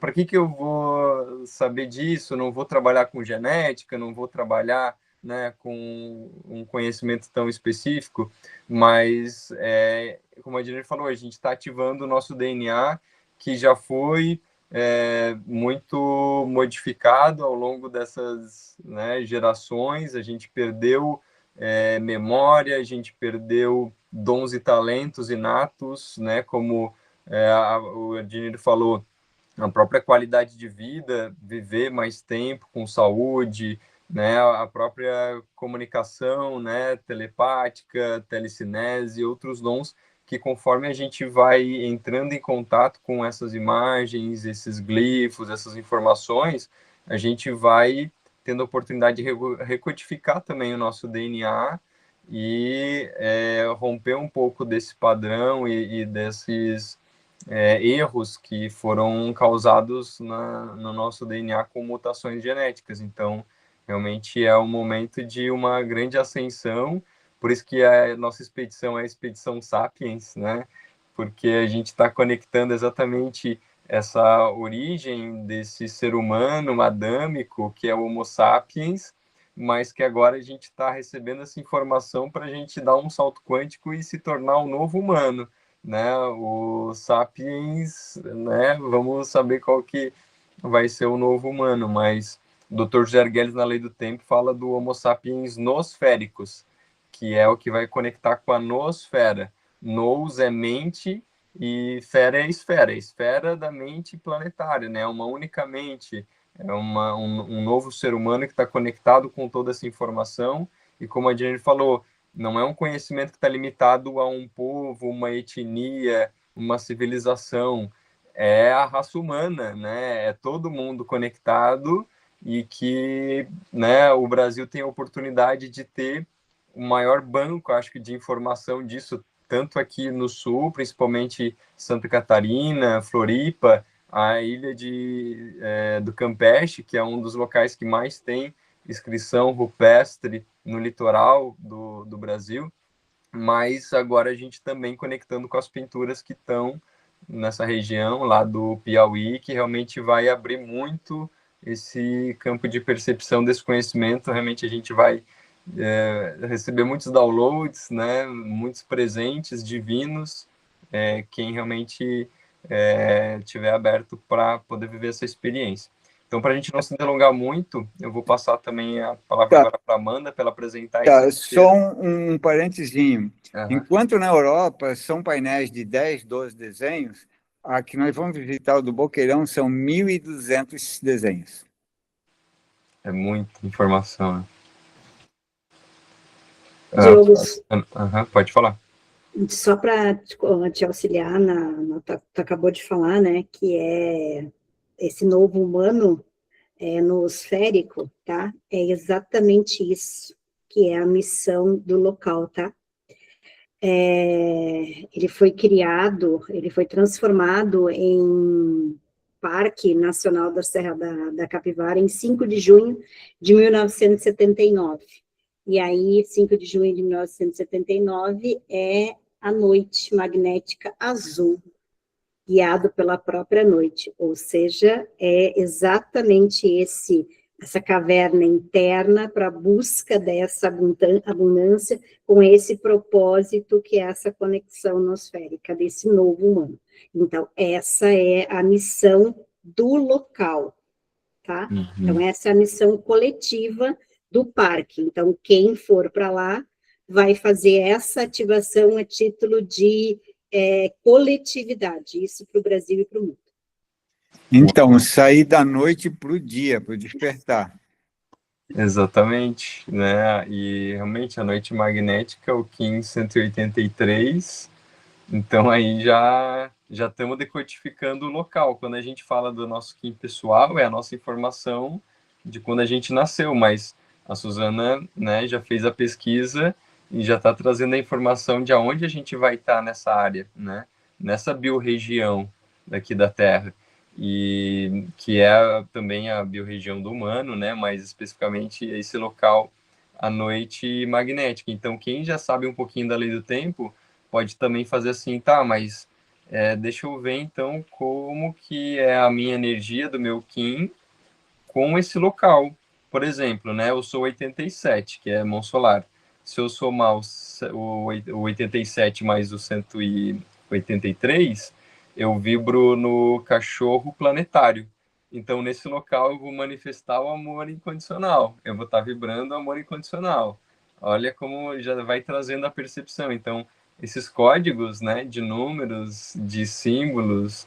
para que eu vou saber disso? Não vou trabalhar com genética, não vou trabalhar, né, com um conhecimento tão específico, mas, como a Jennifer falou, a gente está ativando o nosso DNA, que já foi muito modificado ao longo dessas, né, gerações. A gente perdeu memória, a gente perdeu dons e talentos inatos, né, como o Ednir falou, a própria qualidade de vida, viver mais tempo com saúde, né, a própria comunicação, né, telepática, telecinese, outros dons que conforme a gente vai entrando em contato com essas imagens, esses glifos, essas informações, a gente vai tendo a oportunidade de recodificar também o nosso DNA e romper um pouco desse padrão e desses erros que foram causados no nosso DNA com mutações genéticas. Então, realmente é um momento de uma grande ascensão, por isso que a nossa expedição é a Expedição Sapiens, né? Porque a gente está conectando exatamente essa origem desse ser humano adâmico, que é o Homo sapiens, mas que agora a gente está recebendo essa informação para a gente dar um salto quântico e se tornar um novo humano, né? O sapiens, né? Vamos saber qual que vai ser o novo humano, mas o Dr. José Arguelles, na Lei do Tempo, fala do Homo sapiens nosféricos, que é o que vai conectar com a nosfera. Nous é mente e fera é esfera, esfera da mente planetária, né? Uma única mente, é um novo ser humano que está conectado com toda essa informação, e como a Jenny falou, não é um conhecimento que está limitado a um povo, uma etnia, uma civilização, é a raça humana, né? É todo mundo conectado e que, né, o Brasil tem a oportunidade de ter o maior banco, acho que, de informação disso, tanto aqui no Sul, principalmente Santa Catarina, Floripa, a ilha do Campeche, que é um dos locais que mais tem inscrição rupestre no litoral do Brasil, mas agora a gente também conectando com as pinturas que estão nessa região lá do Piauí, que realmente vai abrir muito esse campo de percepção desse conhecimento. Realmente a gente vai receber muitos downloads, né, muitos presentes divinos, quem realmente tiver aberto para poder viver essa experiência. Então, para a gente não se delongar muito, eu vou passar também a palavra agora para a Amanda, para ela apresentar esse... Só um parentezinho. Enquanto na Europa são painéis de 10, 12 desenhos, aqui nós vamos visitar o do Boqueirão, são 1.200 desenhos. É muita informação, né? Diogo, pode falar. Só para te auxiliar, tu acabou de falar, né, que é esse novo humano nosférico, tá? É exatamente isso que é a missão do local, tá? Ele foi criado, ele foi transformado em Parque Nacional da Serra da Capivara em 5 de junho de 1979. E aí, 5 de junho de 1979 é a noite magnética azul, guiado pela própria noite, ou seja, é exatamente essa caverna interna para a busca dessa abundância, com esse propósito que é essa conexão nosférica desse novo humano. Então, essa é a missão do local, tá? Então, essa é a missão coletiva do parque. Então, quem for para lá vai fazer essa ativação a título de coletividade, isso para o Brasil e para o mundo. Então, sair da noite para o dia, para o despertar. Exatamente, né? E realmente a noite magnética, o Kim 183, então aí já estamos decodificando o local. Quando a gente fala do nosso Kim pessoal, é a nossa informação de quando a gente nasceu, mas a Suzana, né, já fez a pesquisa e já está trazendo a informação de aonde a gente vai estar nessa área, né? Nessa biorregião daqui da Terra, e que é também a biorregião do humano, né? Mais especificamente esse local, a noite magnética. Então, quem já sabe um pouquinho da lei do tempo, pode também fazer assim, tá, mas deixa eu ver então como que é a minha energia do meu Kim com esse local. Por exemplo, né, eu sou 87, que é mão solar. Se eu somar o 87 mais o 183, eu vibro no cachorro planetário. Então, nesse local, eu vou manifestar o amor incondicional. Eu vou estar vibrando o amor incondicional. Olha como já vai trazendo a percepção. Então, esses códigos, né, de números, de símbolos,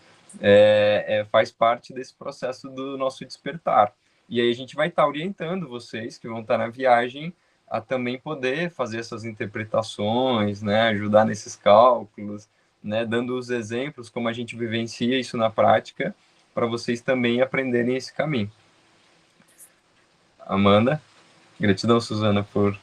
faz parte desse processo do nosso despertar. E aí a gente vai estar orientando vocês que vão estar na viagem a também poder fazer essas interpretações, né, ajudar nesses cálculos, né, dando os exemplos, como a gente vivencia isso na prática, para vocês também aprenderem esse caminho. Amanda, gratidão, Suzana, por